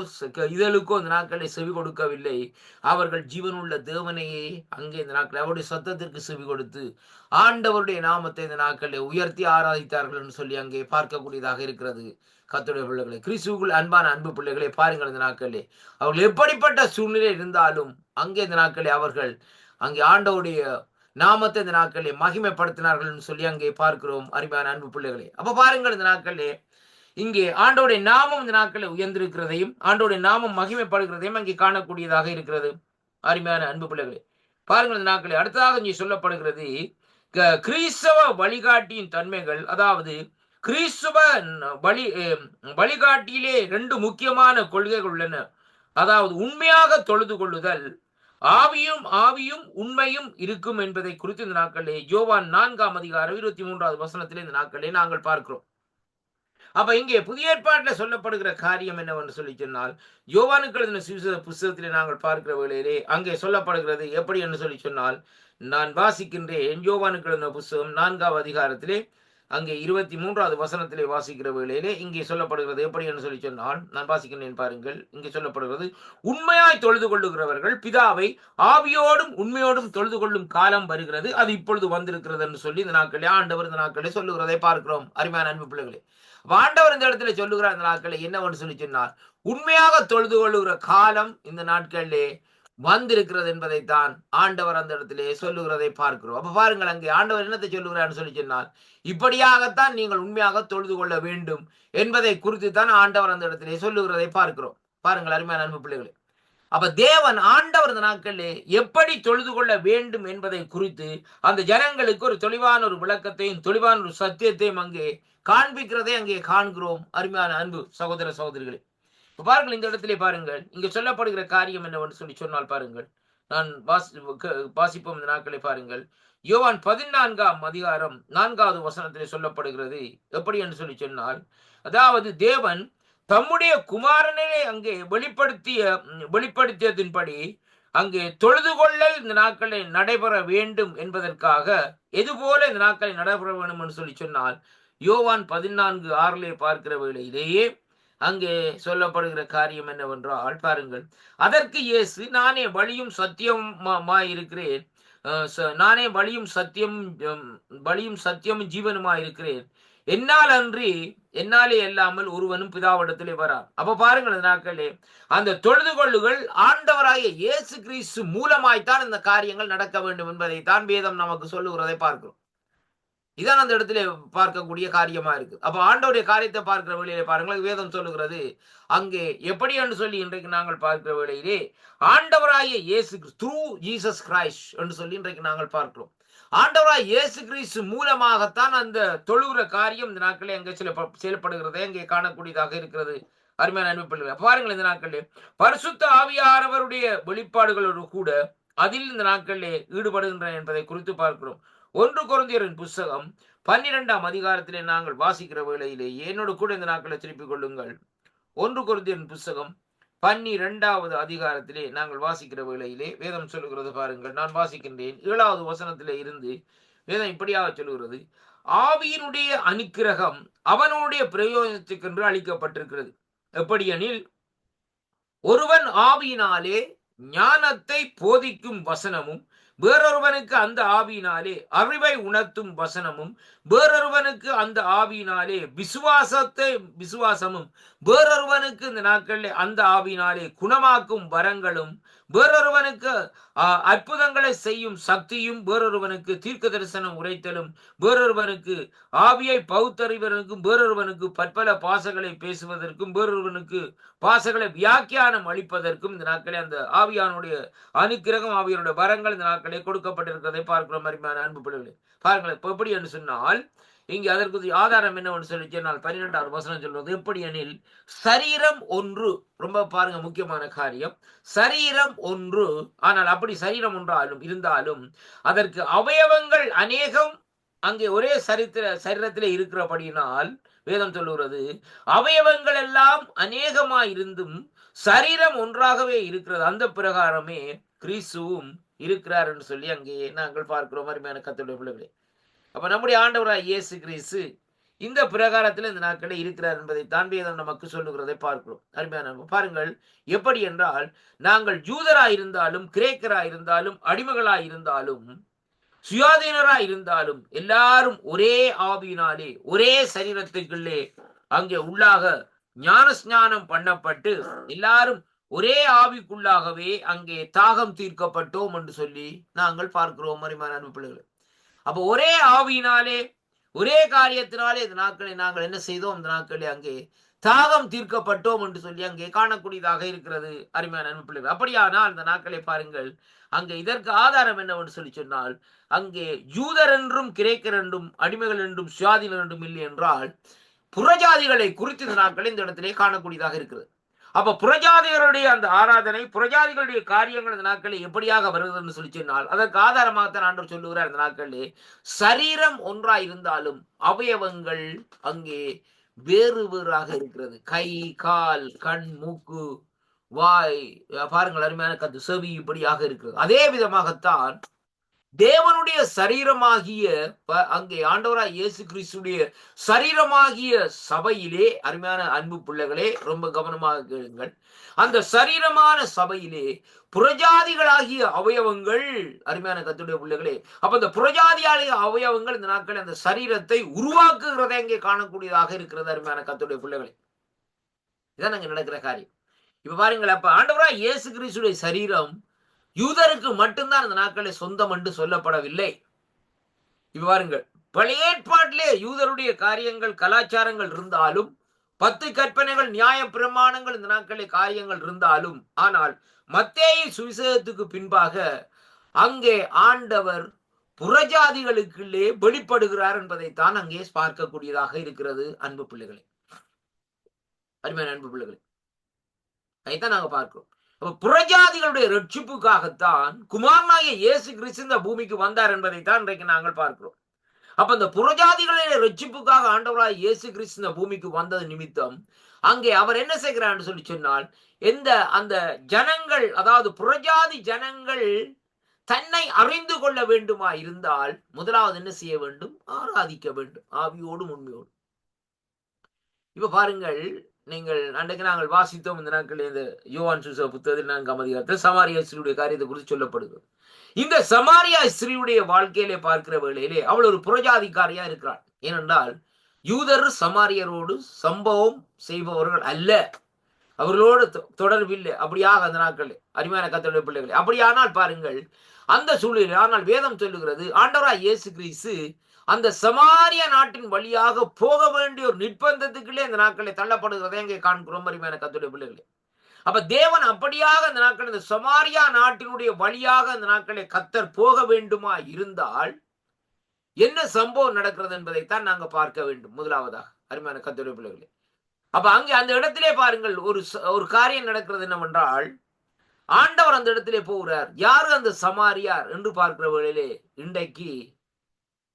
இதழுக்கோ இந்த நாட்களை செவி கொடுக்கவில்லை. அவர்கள் ஜீவனுள்ள தேவனையே அங்கே இந்த நாட்கள் அவருடைய சத்தத்திற்கு செவி கொடுத்து ஆண்டவருடைய நாமத்தை இந்த நாட்களில் உயர்த்தி ஆராதித்தார்கள் என்று சொல்லி அங்கே பார்க்கக்கூடியதாக இருக்கிறது. கர்த்தருடைய பிள்ளைகளை, கிறிஸ்துவுக்குள் அன்பான அன்பு பிள்ளைகளை பாருங்கள், இந்த நாட்களிலே அவர்கள் எப்படிப்பட்ட சூழ்நிலை இருந்தாலும் அங்கே இந்த நாட்களிலே அவர்கள் அங்கே ஆண்டவருடைய நாமத்தை இந்த நாட்களிலே மகிமைப்படுத்தினார்கள் என்று சொல்லி அங்கே பார்க்கிறோம் அருமையான அன்பு பிள்ளைகளே. அப்ப பாருங்கள், இந்த நாட்களிலே இங்கே ஆண்டவருடைய நாமம் இந்த நாட்களில் உயர்ந்திருக்கிறதையும் ஆண்டவருடைய நாமம் மகிமைப்படுகிறதையும் அங்கே காணக்கூடியதாக இருக்கிறது அருமையான அன்பு பிள்ளைகளே. பாருங்கள், இந்த நாட்களில் அடுத்ததாக இங்கே சொல்லப்படுகிறது கிறிஸ்தவ வழிகாட்டியின் தன்மைகள். அதாவது கிறிஸ்துவ வழிகாட்டியிலே 2 முக்கியமான கொள்கைகள் உள்ளன. அதாவது உண்மையாக தொழுது கொள்ளுதல், ஆவியும் உண்மையும் இருக்கும் என்பதை குறித்து இந்த நாட்களிலே யோவான் 4ஆம் அதிகாரம் 23வது வசனத்திலே இந்த நாட்களிலே நாங்கள் பார்க்கிறோம். அப்ப இங்கே புதிய ஏற்பாட்டில் சொல்லப்படுகிற காரியம் என்னவென்று சொல்லி சொன்னால், யோவானுக்கு எழுதின சுவிசேஷ புஸ்தகத்திலே நாங்கள் பார்க்கிற வேளையிலே அங்கே சொல்லப்படுகிறது எப்படி என்று சொல்லி சொன்னால், நான் வாசிக்கின்றேன். யோவானுக்கு எழுதின புஸ்தகம் 4ஆம் அதிகாரத்திலே அங்கே 23வது வசனத்திலே வாசிக்கிற வேளையிலே இங்கே சொல்லப்படுகிறது எப்படி என்று சொல்லி சொன்னால், நான் வாசிக்கிறேன் பாருங்கள். இங்கே சொல்லப்படுகிறது, உண்மையாய் தொழுது கொள்ளுகிறவர்கள் பிதாவை ஆவியோடும் உண்மையோடும் தொழுது கொள்ளும் காலம் வருகிறது, அது இப்பொழுது வந்திருக்கிறது என்று சொல்லி இந்த நாட்களே ஆண்டவர் இந்த நாட்களே சொல்லுகிறதை பார்க்கிறோம் அருமையான அன்பு பிள்ளைகளே. ஆண்டவர் இந்த இடத்துல சொல்லுகிறார் இந்த நாட்களில் என்னவென்று சொல்லி சொன்னார், உண்மையாக தொழுது கொள்ளுகிற காலம் இந்த நாட்களிலே வந்திருக்கிறது என்பதைத்தான் ஆண்டவர் அந்த இடத்திலே சொல்லுகிறதை பார்க்கிறோம். அப்ப பாருங்கள், அங்கே ஆண்டவர் என்னத்தை சொல்லுகிறார் சொல்லி சொன்னால், இப்படியாகத்தான் நீங்கள் உண்மையாக தொழுது கொள்ள வேண்டும் என்பதை குறித்து தான் ஆண்டவர் அந்த இடத்திலே சொல்லுகிறதை பார்க்கிறோம். பாருங்கள் அருமையான அன்பு பிள்ளைகளே. அப்ப தேவன் ஆண்டவர் இந்த நாட்களிலே எப்படி தொழுது கொள்ள வேண்டும் என்பதை குறித்து அந்த ஜனங்களுக்கு ஒரு தெளிவான ஒரு விளக்கத்தையும் தெளிவான ஒரு சத்தியத்தையும் அங்கே காண்பிக்கிறதை அங்கே காண்கிறோம் அருமையான அன்பு சகோதர சகோதரிகளே. பாருங்கள், இந்த இடத்திலே பாருங்கள், இங்க சொல்லப்படுகிற காரியம் என்னவென்று சொல்லி சொன்னால் பாருங்கள், நான் வாசிப்போம் இந்த நாட்களை பாருங்கள். யோவான் 14ஆம் அதிகாரம் 4வது வசனத்திலே சொல்லப்படுகிறது எப்படி என்று சொல்லி சொன்னால், அதாவது தேவன் தம்முடைய குமாரனை அங்கே வெளிப்படுத்தியதின்படி அங்கே தொழுது கொள்ளல் இந்த நாட்களை நடைபெற வேண்டும் என்பதற்காக எதுபோல இந்த நாட்களை நடைபெற வேண்டும் என்று சொல்லி சொன்னால், யோவான் 14:6 பார்க்கிற வேளையிலேயே அங்கே சொல்லப்படுகிற காரியம் என்னவென்றால் பாருங்கள், அதற்கு இயேசு, நானே வழியும் சத்தியமாயிருக்கிறேன், நானே வழியும் சத்தியமும் ஜீவனுமாயிருக்கிறேன், என்னால் அன்றி என்னாலே இல்லாமல் ஒருவனும் பிதாவிடத்திலே வரார். அப்ப பாருங்கள், இந்த நாட்களே அந்த தொழுது கொள்ளுகள் ஆண்டவராகிய இயேசு கிறிஸ்து மூலமாய்த்தான் இந்த காரியங்கள் நடக்க வேண்டும் என்பதை தான் வேதம் நமக்கு சொல்லுகிறதை பார்க்கிறோம். இதான் அந்த இடத்துல பார்க்கக்கூடிய காரியமா இருக்கு. அப்ப ஆண்டவருடைய காரியத்தை பார்க்கிற வேளையிலே பாருங்கள், வேதம் சொல்லுகிறது அங்கே எப்படி என்று சொல்லி இன்றைக்கு நாங்கள் பார்க்கிற வேளையிலே ஆண்டவராகிய இயேசு த்ரூ ஜீசஸ் கிரைஸ்ட் என்று சொல்லி இன்றைக்கு நாங்கள் பார்க்கிறோம். ஆண்டவராய் இயேசு கிறிஸ்து மூலமாகத்தான் அந்த தொழுகிற காரியம் இந்த நாட்களே அங்கே செயல்படுகிறதை அங்கே காணக்கூடியதாக இருக்கிறது அருமையான அன்பு பிள்ளைகளே. பாருங்கள், இந்த நாட்களிலே பரிசுத்த ஆவியானவருடைய வெளிப்பாடுகளோடு கூட அதில் இந்த நாட்களிலே ஈடுபடுகின்றன என்பதை குறித்து பார்க்கிறோம். 1 கொரிந்தியரின் புஸ்தகம் 12ஆம் அதிகாரத்திலே நாங்கள் வாசிக்கிற வேளையிலே என்னோடு கூட இந்த நாட்களை திருப்பிக் கொள்ளுங்கள். 1 கொரிந்தியரின் புஸ்தகம் 12வது அதிகாரத்திலே நாங்கள் வாசிக்கிற வேளையிலே வேதம் சொல்லுகிறது பாருங்கள். நான் வாசிக்கின்றேன் 7வது வசனத்திலே இருந்து. வேதம் இப்படியாக சொல்லுகிறது, ஆவியினுடைய அனுக்கிரகம் அவனுடைய பிரயோஜனத்துக்கென்று அளிக்கப்பட்டிருக்கிறது. எப்படியெனில், ஒருவன் ஆவியினாலே ஞானத்தை போதிக்கும் வசனமும், வேறொருவனுக்கு அந்த ஆவியினாலே அறிவை உணர்த்தும் வசனமும், வேறொருவனுக்கு அந்த ஆவியினாலே விசுவாசமும், வேறொருவனுக்கு இந்த நாட்களில் அந்த ஆவியினாலே குணமாக்கும் வரங்களும், வேறொருவனுக்கு அற்புதங்களை செய்யும் சக்தியும், வேறொருவனுக்கு தீர்க்க தரிசனம் உரைத்தலும், வேறொருவனுக்கு ஆவியை பகுத்தறிவதற்கும், வேறொருவனுக்கு பற்பல பாசங்களை பேசுவதற்கும், வேறொருவனுக்கு பாசங்களை வியாக்கியானம் அளிப்பதற்கும் இந்த நாட்களே அந்த ஆவியானுடைய அனுக்கிரகம், ஆவியானுடைய வரங்கள் இந்த நாட்களே கொடுக்கப்பட்டிருக்கிறதை பார்க்கிறோம். அருமையான அன்பு பிள்ளைகளே, பாருங்கள். இப்ப எப்படி என்று சொன்னால், இங்கே அதற்கு ஆதாரம் என்னவென்று சொல்லி சொன்னால் 12வது வசனம் சொல்வது, எப்படி எனில், சரீரம் ஒன்று. ரொம்ப பாருங்க, முக்கியமான காரியம். சரீரம் ஒன்று, ஆனால் அப்படி சரீரம் ஒன்றாலும் இருந்தாலும் அதற்கு அவயவங்கள் அநேகம் அங்கே ஒரே சரீரத்திலே இருக்கிறபடியினால் வேதம் சொல்லுகிறது, அவயவங்கள் எல்லாம் அநேகமாய் இருந்தும் சரீரம் ஒன்றாகவே இருக்கிறது. அந்த பிரகாரமே கிறிஸ்துவும் இருக்கிறார் என்று சொல்லி அங்கே நாங்கள் பார்க்கிறோம். அருமையான கர்த்தருடைய பிள்ளைகளே, அப்ப நம்முடைய ஆண்டவராய் இயேசு கிறிஸ்து இந்த பிரகாரத்தில் இந்த நாட்களில் இருக்கிறார் என்பதை தான் வேதம் நமக்கு சொல்லுகிறதை பார்க்கிறோம். அருமையான பாருங்கள், எப்படி என்றால், நாங்கள் யூதராயிருந்தாலும், கிரேக்கராயிருந்தாலும், அடிமைகளாயிருந்தாலும், சுயாதீனராய் இருந்தாலும் எல்லாரும் ஒரே ஆவியினாலே ஒரே சரீரத்துக்குள்ளே அங்கே உள்ளாக ஞானஸ்நானம் பண்ணப்பட்டு எல்லாரும் ஒரே ஆவிக்குள்ளாகவே அங்கே தாகம் தீர்க்கப்பட்டோம் என்று சொல்லி நாங்கள் பார்க்கிறோம். அருமையான அன்பு பிள்ளைகளே, அப்ப ஒரே ஆவியினாலே ஒரே காரியத்தினாலே இந்த நாட்களை நாங்கள் என்ன செய்தோம்? இந்த நாட்களே அங்கே தாகம் தீர்க்கப்பட்டோம் என்று சொல்லி அங்கே காணக்கூடியதாக இருக்கிறது. அருமையான அன்பு பிள்ளைகள், அப்படியானால் இந்த நாட்களை பாருங்கள், அங்கே இதற்கு ஆதாரம் என்னவென்று சொல்லி சொன்னால், அங்கே யூதர் என்றும் கிரேக்கர் என்றும் அடிமைகள் என்றும் சுயாதீனர் என்றும் இல்லை என்றால் புறஜாதிகளை குறித்து இந்த நாட்களை இந்த இடத்திலே காணக்கூடியதாக இருக்கிறது. அப்ப புறஜாதிகளுடைய அந்த ஆராதனை, புறஜாதிகளுடைய காரியங்கள் இந்த நாட்களில் எப்படியாக வருகிறது சொல்லி சொன்னால், அதற்கு ஆதாரமாகத்தான் ஆண்டவர் சொல்லுகிறார். இந்த நாட்களிலே சரீரம் ஒன்றாய் இருந்தாலும் அவயவங்கள் அங்கே வேறு வேறாக இருக்கிறது. கை, கால், கண், மூக்கு, வாய், பாருங்கள் அருமையான கத்து, செவி, இப்படியாக இருக்கிறது. அதே விதமாகத்தான் தேவனுடைய சரீரமாகிய அங்கே ஆண்டவராய் இயேசு கிறிஸ்துடைய சரீரமாகிய சபையிலே, அருமையான அன்பு பிள்ளைகளே ரொம்ப கவனமாக கேளுங்கள், அந்த சரீரமான சபையிலே புறஜாதிகளாகிய அவயவங்கள், அருமையான கர்த்தருடைய பிள்ளைகளே, அப்ப இந்த புறஜாதியாகிய அவயவங்கள் இந்த நாட்களில் அந்த சரீரத்தை உருவாக்குகிறதை அங்கே காணக்கூடியதாக இருக்கிறது. அருமையான கர்த்தருடைய பிள்ளைகளே, இதான் அங்க நடக்கிற காரியம். இப்ப பாருங்கள், அப்ப ஆண்டவராய் இயேசு கிறிஸ்துடைய சரீரம் யூதருக்கு மட்டும்தான் அந்த நாட்களில் சொந்தம் என்று சொல்லப்படவில்லை. இப்ப பாருங்கள், பழைய ஏற்பாட்டிலே யூதருடைய காரியங்கள், கலாச்சாரங்கள் இருந்தாலும், 10 கற்பனைகள், நியாய பிரமாணங்கள், இந்த நாட்களில் காரியங்கள் இருந்தாலும், ஆனால் மத்தேயு சுவிசேஷத்துக்கு பின்பாக அங்கே ஆண்டவர் புறஜாதிகளுக்குள்ளே வெளிப்படுகிறார் என்பதைத்தான் அங்கே பார்க்கக்கூடியதாக இருக்கிறது. அன்பு பிள்ளைகளே, அருமையான அன்பு பிள்ளைகளே, அதைத்தான் நாங்க பார்க்கிறோம். புறஜாதிகளுடைய ரட்சிப்புக்காகத்தான் குமாரனாகிய இயேசு கிறிஸ்து இந்த பூமிக்கு வந்தார் என்பதைத்தான் இன்றைக்கு நாங்கள் பார்க்கிறோம். அப்ப இந்த புறஜாதிகளுடைய ரட்சிப்புக்காக ஆண்டவராய் இயேசு கிறிஸ்து இந்த பூமிக்கு வந்தது நிமித்தம் அங்கே அவர் என்ன செய்கிறார் என்று சொல்லி சொன்னால், அந்த ஜனங்கள், அதாவது புறஜாதி ஜனங்கள் தன்னை அறிந்து கொள்ள வேண்டுமா இருந்தால் முதலாவது என்ன செய்ய வேண்டும்? ஆராதிக்க வேண்டும், ஆவியோடும் உண்மையோடும். இப்ப பாருங்கள், நீங்கள் அன்றைக்கு நாங்கள் வாசித்தோம் இந்த நாட்களில் இந்த யோவான் சுவிசேஷ புத்தகத்தில் 4ஆம் அதிகாரத்தில் சமாரியா ஸ்திரீயுடைய காரியத்தை குறித்து சொல்லப்படுகிறது. இந்த சமாரியா ஸ்திரீயுடைய வாழ்க்கையிலே பார்க்கிற வேளையிலே அவள் ஒரு புறஜாதிக்காரியா இருக்கிறாள். ஏனென்றால் யூதர் சமாரியரோடு சம்பவம் செய்பவர்கள் அல்ல, அவர்களோடு தொடர்பில்லை. அப்படியாக அந்த நாட்கள் அருமையான கர்த்தருடைய பிள்ளைகளை, அப்படியானால் பாருங்கள் அந்த சூழ்நிலை, ஆனால் வேதம் சொல்லுகிறது ஆண்டவராய் இயேசு கிறிஸ்து அந்த சமாரியா நாட்டின் வழியாக போக வேண்டிய ஒரு நிர்பந்தத்துக்குள்ளே அந்த நாட்களை தள்ளப்படுகிறதை அங்கே காண்கிறோம். அருமையான கர்த்தருடைய பிள்ளைகளே, அப்ப தேவன் அப்படியாக அந்த நாட்கள் இந்த சமாரியா நாட்டினுடைய வழியாக அந்த நாட்களை கர்த்தர் போக வேண்டுமா இருந்தால் என்ன சம்பவம் நடக்கிறது என்பதைத்தான் நாங்க பார்க்க வேண்டும். முதலாவதாக அருமையான கர்த்தருடைய பிள்ளைகளே, அப்ப அங்கே அந்த இடத்திலே பாருங்கள் ஒரு காரியம் நடக்கிறது என்னவென்றால், ஆண்டவர் அந்த இடத்திலே போகிறார். யாரு அந்த சமாரியார் என்று பார்க்கிற வேளையிலே இன்றைக்கு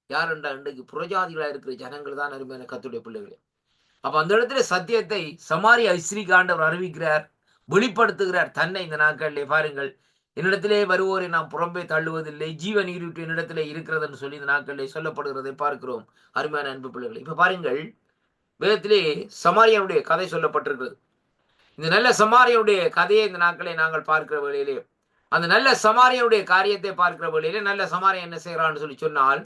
யார் என்றால் இன்றைக்கு புறஜாதிகளா இருக்கிற ஜனங்கள் தான் அருமையான கர்த்தருடைய பிள்ளைகளே. அப்ப அந்த இடத்துல சத்தியத்தை சமாரியா ஸ்திரீக்கு ஆண்டவர் அறிவிக்கிறார். வெளிப்படுத்துகிறார் தன்னை இந்த நாட்களிலே. பாருங்கள், என்னிடத்திலே வருவோரை நாம் புறம்பே தள்ளுவதில்லை, ஜீவ நீரூற்று என்னிடத்திலே இருக்கிறதுன்னு சொல்லி இந்த நாட்களிலே சொல்லப்படுகிறதை பார்க்கிறோம். அருமையான அன்பு பிள்ளைகள், இப்ப பாருங்கள், வேதத்திலே சமாரியனுடைய கதை சொல்லப்பட்டிருக்கிறது. இந்த நல்ல சமாரியனுடைய கதையை இந்த நாட்களை நாங்கள் பார்க்கிற வேளையிலே, அந்த நல்ல சமாரியனுடைய காரியத்தை பார்க்கிற வேளையிலே, நல்ல சமாரியன் என்ன செய்யறான்னு சொல்லி சொன்னால்,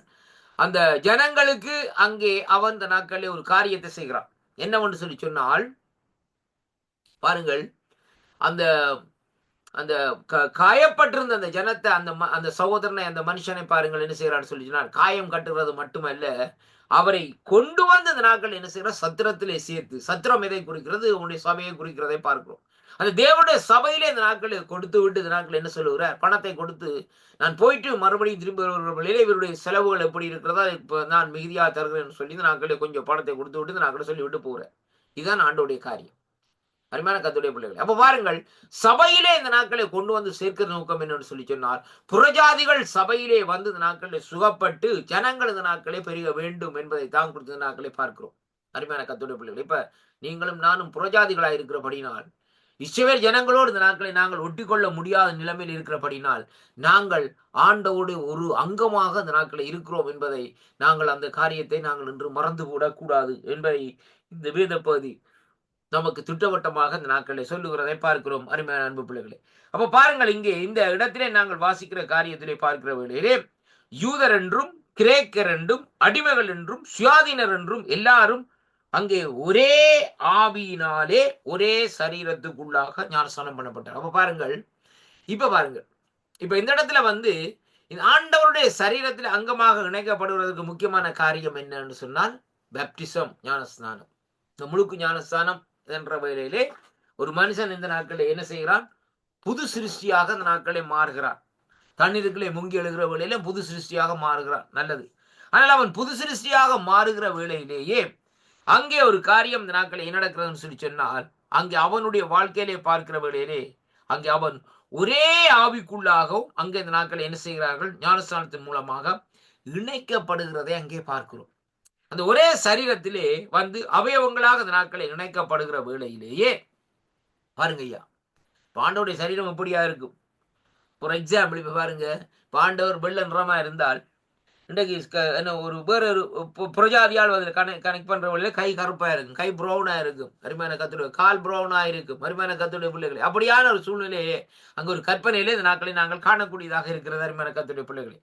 அந்த ஜனங்களுக்கு அங்கே அவன் இந்த நாட்களிலே ஒரு காரியத்தை செய்கிறான். என்னவென்று சொல்லி சொன்னால், பாருங்கள், அந்த அந்த காயப்பட்டிருந்த அந்த ஜனத்தை, அந்த சகோதரனை, அந்த மனுஷனை பாருங்கள் என்ன செய்யறான்னு சொல்லி சொன்னால், காயம் கட்டுறது மட்டுமல்ல, அவரை கொண்டு வந்து அந்த நாட்கள் என்ன செய்யற சத்திரத்திலே சேர்த்து, சத்திரம் எதை குறிக்கிறது? உன்னுடைய சபையை குறிக்கிறதை பார்க்கிறோம். அந்த தேவனுடைய சபையிலே இந்த நாட்களை கொடுத்து விட்டு இந்த நாட்கள் என்ன சொல்லுகிறார்? பணத்தை கொடுத்து, நான் போயிட்டு மறுபடியும் திரும்பி வருவர்களே இவருடைய செலவுகள் எப்படி இருக்கிறதா இப்ப நான் மிகுதியா தருகிறேன் சொல்லி இந்த நாட்களே கொஞ்சம் பணத்தை கொடுத்து விட்டு இந்த நாட்களை சொல்லி விட்டு போகிறேன். இதுதான் ஆண்டோடைய காரியம். அருமையான கர்த்தருடைய பிள்ளைகள், அப்ப பாருங்கள், சபையிலே இந்த நாட்களை கொண்டு வந்து சேர்க்கிற நோக்கம் என்னன்னு சொல்லி சொன்னால், புறஜாதிகள் சபையிலே வந்து இந்த நாட்களில் சுகப்பட்டு ஜனங்கள் இந்த நாட்களே பெருக வேண்டும் என்பதை தான் குறித்து இந்த நாட்களை பார்க்கிறோம். அருமையான கர்த்தருடைய பிள்ளைகள், இப்ப நீங்களும் நானும் புறஜாதிகளாய் இருக்கிறபடினால், இஸ்ரவேல் ஜனங்களோடு இந்த நாட்களை நாங்கள் ஒட்டிக்கொள்ள முடியாத நிலைமையில் இருக்கிறபடினால், நாங்கள் ஆண்டவோடு ஒரு அங்கமாக இந்த நாட்களை இருக்கிறோம் என்பதை, நாங்கள் அந்த காரியத்தை நாங்கள் இன்று மறந்து விடக்கூடாது என்பதை இந்த வேத பகுதி நமக்கு திட்டவட்டமாக இந்த நாட்களை சொல்லுகிறதை பார்க்கிறோம். அருமையான அன்பு பிள்ளைகளே, அப்ப பாருங்கள், இங்கே இந்த இடத்திலே நாங்கள் வாசிக்கிற காரியத்திலே பார்க்கிற வேளையிலே, யூதர் என்றும் கிரேக்கர் என்றும் அடிமைகள் என்றும் சுயாதீனர் என்றும் எல்லாரும் அங்கே ஒரே ஆவியினாலே ஒரே சரீரத்துக்குள்ளாக ஞானஸ்நானம் பண்ணப்பட்டார். அப்ப பாருங்கள், இப்ப இந்த இடத்துல வந்து இந்த ஆண்டவருடைய சரீரத்தில் அங்கமாக இணைக்கப்படுவதற்கு முக்கியமான காரியம் என்னன்னு சொன்னால், பேப்டிசம், ஞானஸ்நானம். இந்த முழுக்கு ஞானஸ்நானம் என்ற வேளையிலே ஒரு மனுஷன் இந்த நாட்களில் என்ன செய்கிறான்? புது சிருஷ்டியாக இந்த நாட்களை மாறுகிறான். தண்ணீருக்குள்ளே முங்கி எழுகிற வேளையிலே புது சிருஷ்டியாக மாறுகிறான். நல்லது. ஆனால் அவன் புது சிருஷ்டியாக மாறுகிற வேளையிலேயே அங்கே ஒரு காரியம் இந்த நாட்களை என்ன நடக்கிறதுன்னு சொல்லி சொன்னால், அங்கே அவனுடைய வாழ்க்கையிலே பார்க்கிற வேளையிலே அங்கே அவன் ஒரே ஆவிக்குள்ளாகவும் அங்கே இந்த நாட்களை என்ன செய்கிறார்கள்? ஞானஸ்நானத்தின் மூலமாக இணைக்கப்படுகிறதை அங்கே பார்க்கிறோம். அந்த ஒரே சரீரத்திலே வந்து அவயவங்களாக அந்த நாட்களை இணைக்கப்படுகிற வேளையிலேயே பாருங்க ஐயா, பாண்டவருடைய சரீரம் எப்படியா இருக்கும்? ஒரு எக்ஸாம்பிள், இப்ப பாருங்க, பாண்டவர் வெள்ள நிறமா இருந்தால், இன்றைக்கு என்ன ஒரு வேற ஒரு புரஜாதியால் அதில் கனெக்ட் பண்ற வழியில கை கருப்பா இருக்கும், கை ப்ரௌனா இருக்கும், அருமையான கத்துடைய கால் ப்ரௌனா இருக்கும், அருமையான கத்துடைய பிள்ளைகளை. அப்படியான ஒரு சூழ்நிலையே அங்க ஒரு கற்பனையிலே இந்த நாட்களை நாங்கள் காணக்கூடியதாக இருக்கிறது. அருமையான கத்துடைய பிள்ளைகளை,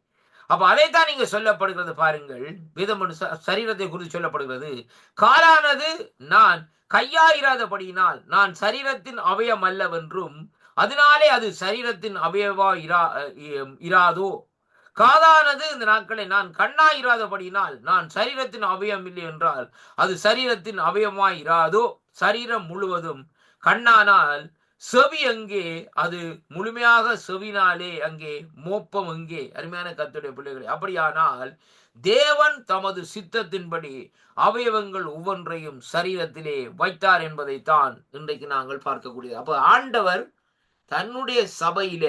அப்ப அதைத்தான் நீங்க சொல்லப்படுகிறது. பாருங்கள், வேதம் சரீரத்தை குறித்து சொல்லப்படுகிறது. காலானது நான் கையாயிராதபடியினால் நான் சரீரத்தின் அவயம் அல்லவென்றும், அதனாலே அது சரீரத்தின் அவயவா இராதோ. காதானது இந்த நாட்களை நான் கண்ணாயிராதபடியினால் நான் சரீரத்தின் அவயம் இல்லை என்றால் அது சரீரத்தின் அவயமாய் இராதோ. சரீரம் முழுவதும் கண்ணானால் செவி அங்கே, அது முழுமையாக செவினாலே அங்கே மோப்பம் அங்கே. அருமையான கர்த்தருடைய பிள்ளைகளே, அப்படியானால் தேவன் தமது சித்தத்தின்படி அவயவங்கள் ஒவ்வொன்றையும் சரீரத்திலே வைத்தார் என்பதைத்தான் இன்றைக்கு நாங்கள் பார்க்கக்கூடியது. அப்ப ஆண்டவர் தன்னுடைய சபையில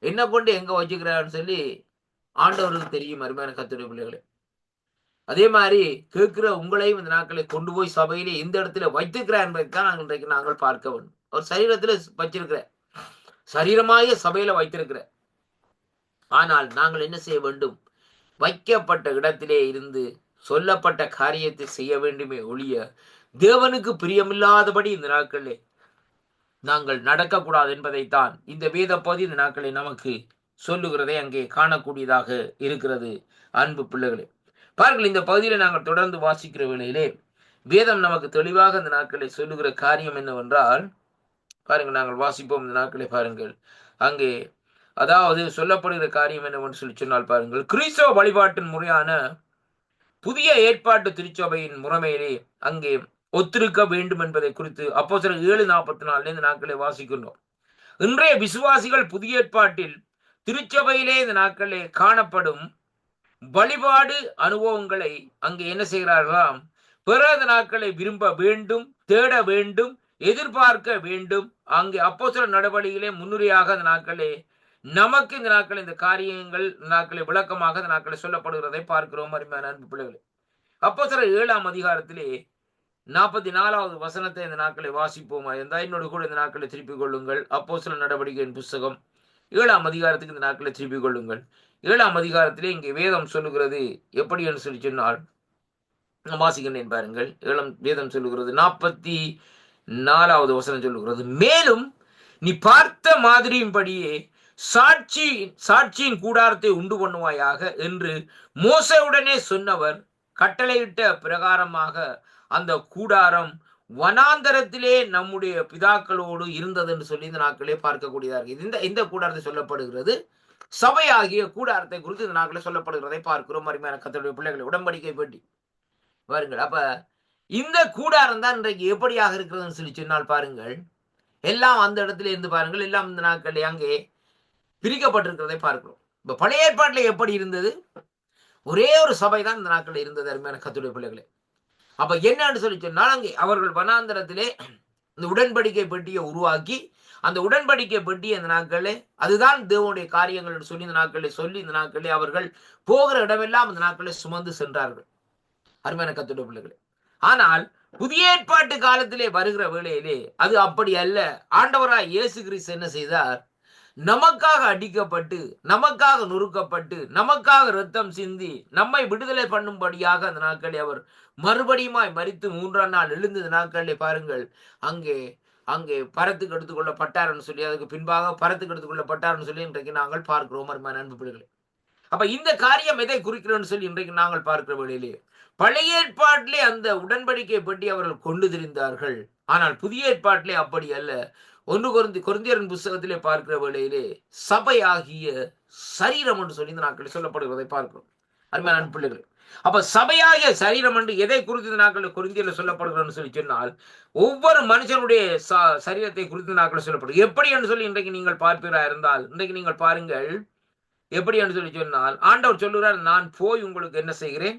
என்ன கொண்டு எங்க வச்சுக்கிறான்னு சொல்லி ஆண்டவருக்கு தெரியும். அருமையான கர்த்தருடைய பிள்ளைகளே, அதே மாதிரி கேட்கிற உங்களையும் இந்த நாட்களை கொண்டு போய் சபையிலே எந்த இடத்துல வைத்திருக்கிறார் என்பதைத்தான் இன்றைக்கு நாங்கள் பார்க்க வேண்டும். ஒரு சரீரத்துல வச்சிருக்கிற, சரீரமாக சபையில வைத்திருக்கிற, ஆனால் நாங்கள் என்ன செய்ய வேண்டும்? வைக்கப்பட்ட இடத்திலே இருந்து சொல்லப்பட்ட காரியத்தை செய்ய வேண்டுமே ஒழிய தேவனுக்கு பிரியமில்லாதபடி இந்த நாட்களிலே நாங்கள் நடக்கக்கூடாது என்பதைத்தான் இந்த வேத பகுதி இந்த நாட்களை நமக்கு சொல்லுகிறதை அங்கே காணக்கூடியதாக இருக்கிறது. அன்பு பிள்ளைகளே, பாருங்கள், இந்த பகுதியில நாங்கள் தொடர்ந்து வாசிக்கிற வேளையிலே வேதம் நமக்கு தெளிவாக இந்த நாட்களை சொல்லுகிற காரியம் என்னவென்றால், பாருங்கள், நாங்கள் வாசிப்போம் இந்த நாட்களை. பாருங்கள், அங்கே அதாவது சொல்லப்படுகிற காரியம் என்னவென்று சொல்லி சொன்னால், பாருங்கள், கிறிஸ்தவ வழிபாட்டின் முறையான புதிய ஏற்பாட்டு திருச்சபையின் முறைமையிலே அங்கே ஒத்திருக்க வேண்டும் என்பதை குறித்து அப்போஸ்தலர் 7:44 இந்த நாட்களை வாசிக்கின்றோம். இன்றைய விசுவாசிகள் புதிய ஏற்பாட்டில் திருச்சபையிலே இந்த நாட்களிலே காணப்படும் வழிபாடு அனுபவங்களை அங்கே என்ன செய்கிறார்களாம்? பிறந்த நாட்களை விரும்ப வேண்டும், தேட வேண்டும், எதிர்பார்க்க வேண்டும். அங்கே அப்போஸ்தலர் நடவடிக்கையிலே முன்னுரையாக இந்த நாட்களே நமக்கு இந்த நாட்கள் இந்த காரியங்கள் நாட்களை விளக்கமாக இந்த நாட்களை சொல்லப்படுகிறதை பார்க்கிறோம். அருமையான அன்பு பிள்ளைகளே, அப்போஸ்தலர் 7ஆம் அதிகாரத்திலே 44வது வசனத்தை இந்த நாட்களை வாசிப்போமா இருந்தால் என்னோடு கூட இந்த நாட்களை திருப்பிக் கொள்ளுங்கள். அப்போஸ்தலர் நடவடிக்கையின் புஸ்தகம் 7ஆம் அதிகாரத்துக்கு இந்த நாட்களை திருப்பிக் கொள்ளுங்கள். 7ஆம் அதிகாரத்திலே இங்கே வேதம் சொல்லுகிறது எப்படி என்று சொல்லி சொன்னால், வாசிக்கின்றேன் பாருங்கள். வேதம் சொல்லுகிறது 44வது வசனம் சொல்லுகிறது, மேலும் நீ பார்த்த மாதிரியின்படியே சாட்சியின் கூடாரத்தை உண்டு பண்ணுவாயாக என்று மோசேயுடனே சொன்னவர் கட்டளையிட்ட பிரகாரமாக அந்த கூடாரம் வனாந்தரத்திலே நம்முடைய பிதாக்களோடு இருந்தது என்று சொல்லி இந்த நாட்களே பார்க்கக்கூடியதாக இந்த கூடாரத்தை சொல்லப்படுகிறது. சபையாகிய கூடாரத்தை குறித்து இந்த நாட்களே சொல்லப்படுகிறதை பார்க்கிறோம். அருமையான கர்த்தருடைய பிள்ளைகளை, உடன்படிக்கை பெட்டி பாருங்கள். அப்ப இந்த கூடாரம் தான் இன்றைக்கு எப்படியாக இருக்கிறதுன்னு சொல்லி சொன்னால் பாருங்கள், எல்லாம் அந்த இடத்துல இருந்து பாருங்கள், எல்லாம் இந்த நாட்கள் அங்கே பிரிக்கப்பட்டிருக்கிறதை பார்க்கிறோம். இப்ப பழைய ஏற்பாட்டில் எப்படி இருந்தது? ஒரே ஒரு சபை தான் இந்த நாட்கள் இருந்தது. அருமையான கர்த்தருடைய பிள்ளைகளே, அப்ப என்னன்னு சொல்லி சொன்னால், அங்கே அவர்கள் வனாந்தரத்திலே இந்த உடன்படிக்கை பெட்டியை உருவாக்கி, அந்த உடன்படிக்கை பெட்டி இந்த நாட்களே அதுதான் தேவனுடைய காரியங்கள் என்று சொல்லி இந்த நாட்களை சொல்லி இந்த நாட்களே அவர்கள் போகிற இடமெல்லாம் இந்த நாட்களை சுமந்து சென்றார்கள். அருமையான கர்த்தருடைய பிள்ளைகளே, ஆனால் புதிய ஏற்பாட்டு காலத்திலே வருகிற வேளையிலே அது அப்படி அல்ல. ஆண்டவராய் இயேசு கிறிஸ்து என்ன செய்தார்? நமக்காக அடிக்கப்பட்டு, நமக்காக நொறுக்கப்பட்டு, நமக்காக இரத்தம் சிந்தி நம்மை விடுதலை பண்ணும்படியாக அந்த நாட்களை அவர் மறுபடியுமாய் மரித்து 3ஆம் நாள் எழுந்து இந்த நாட்களை பாருங்கள், அங்கே பரத்துக்கு எடுத்துக்கொள்ளப்பட்டார்னு சொல்லி, அதுக்கு பின்பாக பரத்துக்கு எடுத்துக்கொள்ளப்பட்டார்னு சொல்லி இன்றைக்கு நாங்கள் பார்க்கிறோம். அருமையான அன்பு பிள்ளைகளே, அப்ப இந்த காரியம் எதை குறிக்கிறோன்னு சொல்லி இன்றைக்கு நாங்கள் பார்க்கிற வேளையிலே, பழைய ஏற்பாட்டிலே அந்த உடன்படிக்கை பற்றி அவர்கள் கொண்டு திரிந்தார்கள். ஆனால் புதிய ஏற்பாட்டிலே அப்படி அல்ல. 1 கொரிந்தியரின் புஸ்தகத்திலே பார்க்கிற வேளையிலே சபையாகிய சரீரம் என்று சொல்லி இந்த நாட்களில் சொல்லப்படுவதை பார்க்கிறோம். அருமையான பிள்ளைகள், அப்ப சபையாகிய சரீரம் என்று எதை குறித்து இந்த நாட்களில் கொரிந்தியர்ல சொல்லப்படுகிறன்னு சொல்லி சொன்னால், ஒவ்வொரு மனுஷனுடைய சரீரத்தை குறித்து நாட்களில் சொல்லப்படும். எப்படி என்று சொல்லி இன்றைக்கு நீங்கள் பார்ப்பீரா இருந்தால், இன்றைக்கு நீங்கள் பாருங்கள் எப்படி என்று சொல்லி சொன்னால், ஆண்டவர் சொல்லுகிறார், நான் போய் உங்களுக்கு என்ன செய்கிறேன்?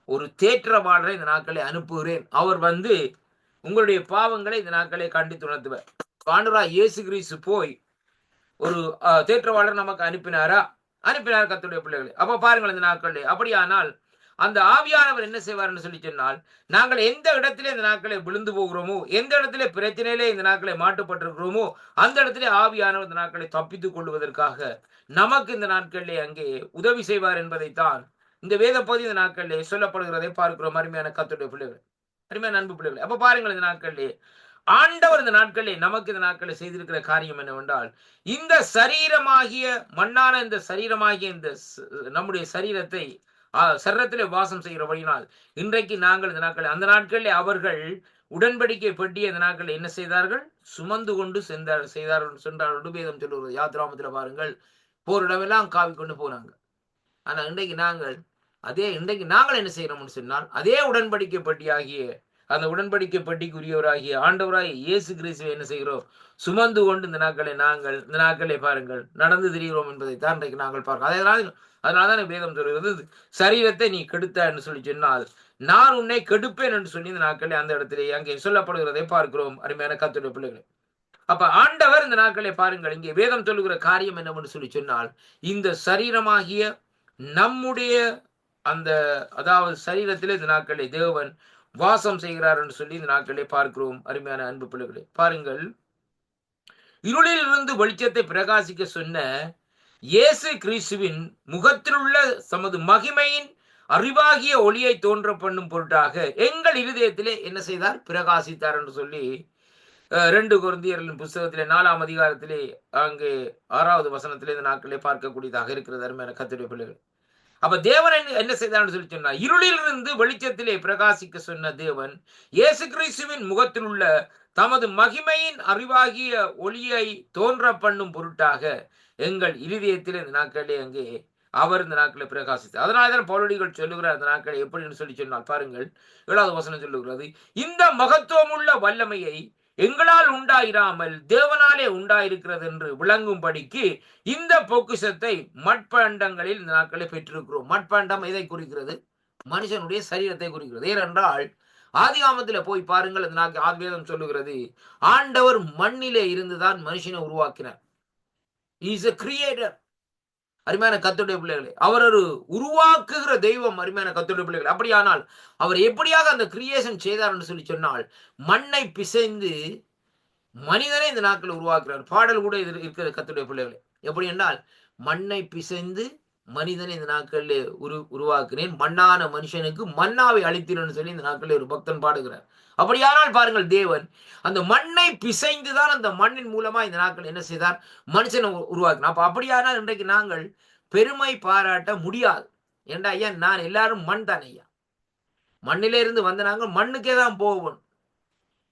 ஒரு தேற்றவாளரை இந்த நாட்களை அனுப்புகிறேன். அவர் வந்து உங்களுடைய பாவங்களை இந்த நாட்களை கண்டித்து உணர்த்துவார். ஆண்டவராய் இயேசு கிறிஸ்து போய் ஒரு தேற்றவாளர் நமக்கு அனுப்பினார் கர்த்தருடைய பிள்ளைகளை. அப்ப பாருங்கள் இந்த நாட்களே, அப்படியானால் அந்த ஆவியானவர் என்ன செய்வார்னு சொல்லி சொன்னால், நாங்கள் எந்த இடத்திலே இந்த நாட்களை விழுந்து போகிறோமோ, எந்த இடத்திலே பிரச்சனையிலே இந்த நாட்களை மாட்டுப்பட்டிருக்கிறோமோ, அந்த இடத்திலே ஆவியானவர் இந்த நாட்களை தப்பித்துக் கொள்வதற்காக நமக்கு இந்த நாட்களிலே அங்கே உதவி செய்வார் என்பதைத்தான் இந்த வேத பகுதி இந்த நாட்களிலே சொல்லப்படுகிறதை பார்க்கிறோம். அருமையான கர்த்தருடைய பிள்ளைகள், அருமையான அன்பு பிள்ளைகள், அப்ப பாருங்கள் இந்த நாட்களிலே ஆண்டவர் இந்த நாட்களிலே நமக்கு இந்த நாட்களை செய்திருக்கிற காரியம் என்னவென்றால், இந்த சரீரமாகிய மண்ணான இந்த சரீரமாகிய இந்த நம்முடைய சரீரத்தை சரீரத்திலே வாசம் செய்கிறபடினால் இன்றைக்கு நாங்கள் இந்த நாட்கள், அந்த நாட்களிலே அவர்கள் உடன்படிக்கை பெட்டியை இந்த நாட்களில் என்ன செய்தார்கள்? சுமந்து கொண்டு சென்றார்கள் வேதம் சொல்லுவது. யாத்ராமத்தில் பாருங்கள், போரிடமெல்லாம் காவி கொண்டு போனாங்க. ஆனா இன்றைக்கு நாங்கள் என்ன செய்யறோம்னு சொன்னால், அதே உடன்படிக்கை பெட்டியாகிய அந்த உடன்படிக்கை பெட்டிக்குரியவராகிய ஆண்டவராய் இயேசு கிறிஸ்துவை என்ன செய்கிறோம்? சுமந்து கொண்டு இந்த நாட்களை பாருங்கள் நடந்து திரிகிறோம் என்பதை தான் இன்றைக்கு நாங்கள் பார்க்கிறோம். அதனால்தான் வேதம் சொல்கிறது, சரீரத்தை நீ கெடுத்த என்று சொல்லி சொன்னால் நான் உன்னை கெடுப்பேன் என்று சொல்லி இந்த நாட்களை அந்த இடத்திலே அங்கே சொல்லப்படுகிறதை பார்க்கிறோம். அருமையான கர்த்தருடைய பிள்ளைகளை, அப்ப ஆண்டவர் இந்த நாட்களை பாருங்கள், இங்கே வேதம் சொல்லுகிற காரியம் என்னவென்று சொல்லி சொன்னால், இந்த சரீரமாகிய நம்முடைய அந்த அதாவது சரீரத்திலே இந்த நாட்களை தேவன் வாசம் செய்கிறார் என்று சொல்லி இந்த நாட்களை பார்க்கிறோம். அருமையான அன்பு பிள்ளைகளை பாருங்கள், இருளில் இருந்து வெளிச்சத்தை பிரகாசிக்க சொன்ன இயேசு கிறிஸ்துவின் முகத்தில் உள்ள தமது மகிமையின் அறிவாகிய ஒளியை தோன்ற பண்ணும் பொருட்டாக எங்கள் இருதயத்திலே என்ன செய்தார்? பிரகாசித்தார் என்று சொல்லி 2 கொரிந்தியரின் புஸ்தகத்திலே 4ஆம் அதிகாரத்திலே அங்கே 6வது வசனத்திலே இந்த நாட்களே பார்க்கக்கூடியதாக இருக்கிறது. அருமையான கர்த்தருடைய பிள்ளைகள், அப்ப தேவன் என்ன செய்தார் சொல்லி சொன்னார்? இருளில் இருந்து வெளிச்சத்திலே பிரகாசிக்க சொன்ன தேவன் இயேசு கிறிஸ்துவின் முகத்தில் உள்ள தமது மகிமையின் அறிவாகிய ஒளியை தோன்ற பண்ணும் பொருட்டாக எங்கள் இருதயத்தில் இந்த நாட்களே அங்கே அவர் இந்த நாட்களை பிரகாசித்தார். அதனால்தான் பவுலடிகள் சொல்லுகிறார் அந்த நாட்களை எப்படின்னு சொல்லி சொன்னால் பாருங்கள், 7வது வசனம் சொல்லுகிறது, இந்த மகத்துவம் உள்ள வல்லமையை எங்களால் உண்டாயிராமல் தேவனாலே உண்டாயிருக்கிறது என்று விளங்கும்படிக்கு இந்த பொக்கிஷத்தை மட்பாண்டங்களில் இந்த நாட்களை பெற்றிருக்கிறோம். மட்பாண்டம் எதை குறிக்கிறது? மனுஷனுடைய சரீரத்தை குறிக்கிறது. ஏனென்றால் ஆதிகாமத்தில போய் பாருங்கள், அந்த ஆத்வேதம் சொல்லுகிறது, ஆண்டவர் மண்ணிலே இருந்துதான் மனுஷனை உருவாக்கினார். He is a creator. அருமையான கர்த்தருடைய பிள்ளைகளே, அவர் ஒரு உருவாக்குகிற தெய்வம். அருமையான கர்த்தருடைய பிள்ளைகளே, அப்படியானால் அவர் எப்படியாக அந்த கிரியேஷன் செய்தார் என்று சொல்லி சொன்னால், மண்ணை பிசைந்து மனிதனை இந்த நாட்கள் உருவாக்குறார். பாடல் கூட இது இருக்கிற கர்த்தருடைய பிள்ளைகளே, எப்படி என்றால், மண்ணை பிசைந்து மனிதனை இந்த நாட்களிலே உருவாக்கினேன், மண்ணான மனுஷனுக்கு மன்னாவை அளித்தீர்னு சொல்லி இந்த நாட்களில் ஒரு பக்தன் பாடுகிறார். அப்படியானால் பாருங்கள், தேவன் அந்த மண்ணை பிசைந்துதான் அந்த மண்ணின் மூலமா இந்த நாட்கள் என்ன செய்தார், மனுஷனை உருவாக்கினார். அப்ப அப்படியானால் இன்றைக்கு நாங்கள் பெருமை பாராட்ட முடியாது. ஏண்டா ஐயா, நான் எல்லாரும் மண் தானே ஐயா, மண்ணிலே இருந்து வந்த நாங்கள் மண்ணுக்கே தான் போவோம்.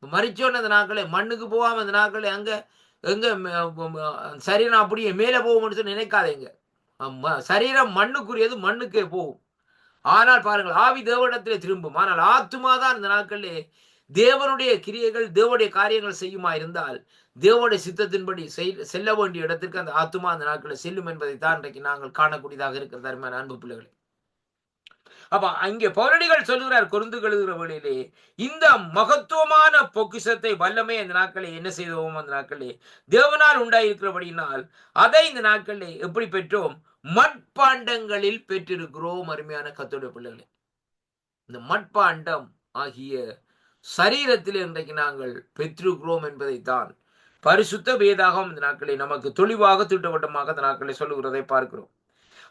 மறிச்சோன்னு அந்த நாட்களே மண்ணுக்கு போகாம அந்த நாட்களே அங்க எங்க சரீரம் அப்படியே மேலே போகும்னு சொல்லி நினைக்காதீங்க. சரீரம் மண்ணுக்குரியது, மண்ணுக்கே போகும். ஆனால் பாருங்கள், ஆவி தேவனிடத்திலே திரும்பும். ஆனால் ஆத்துமா தான் இந்த நாட்களிலே தேவனுடைய கிரியைகள், தேவனுடைய காரியங்கள் செய்யுமா இருந்தால், தேவனுடைய சித்தத்தின்படி செல்ல வேண்டிய இடத்திற்கு அந்த ஆத்துமா அந்த நாட்களில் செல்லும் என்பதை தான் இன்றைக்கு நாங்கள் காணக்கூடியதாக இருக்கிறது அருமையான அன்பு பிள்ளைகளே. அப்ப அங்கே பவுலடிகள் சொல்லுகிறார் கொரிந்து எழுதுகிற வேளையிலே, இந்த மகத்துவமான பொக்கிஷத்தை வல்லமை அந்த நாட்களே என்ன செய்தோம், அந்த நாட்களே தேவனால் உண்டாயிருக்கிறபடினால் அதை இந்த நாட்களே எப்படி பெற்றோம், மட்பாண்டங்களில் பெற்றிருக்கிறோம். அருமையான கர்த்தருடைய பிள்ளைகளே, இந்த மட்பாண்டம் ஆகிய சரீரத்தில் இன்றைக்கு நாங்கள் பெற்றிருக்கிறோம் என்பதைத்தான் பரிசுத்த வேதாகம் இந்த நாட்களை நமக்கு தெளிவாக திட்டவட்டமாக இந்த நாட்களை சொல்லுகிறதை பார்க்கிறோம்.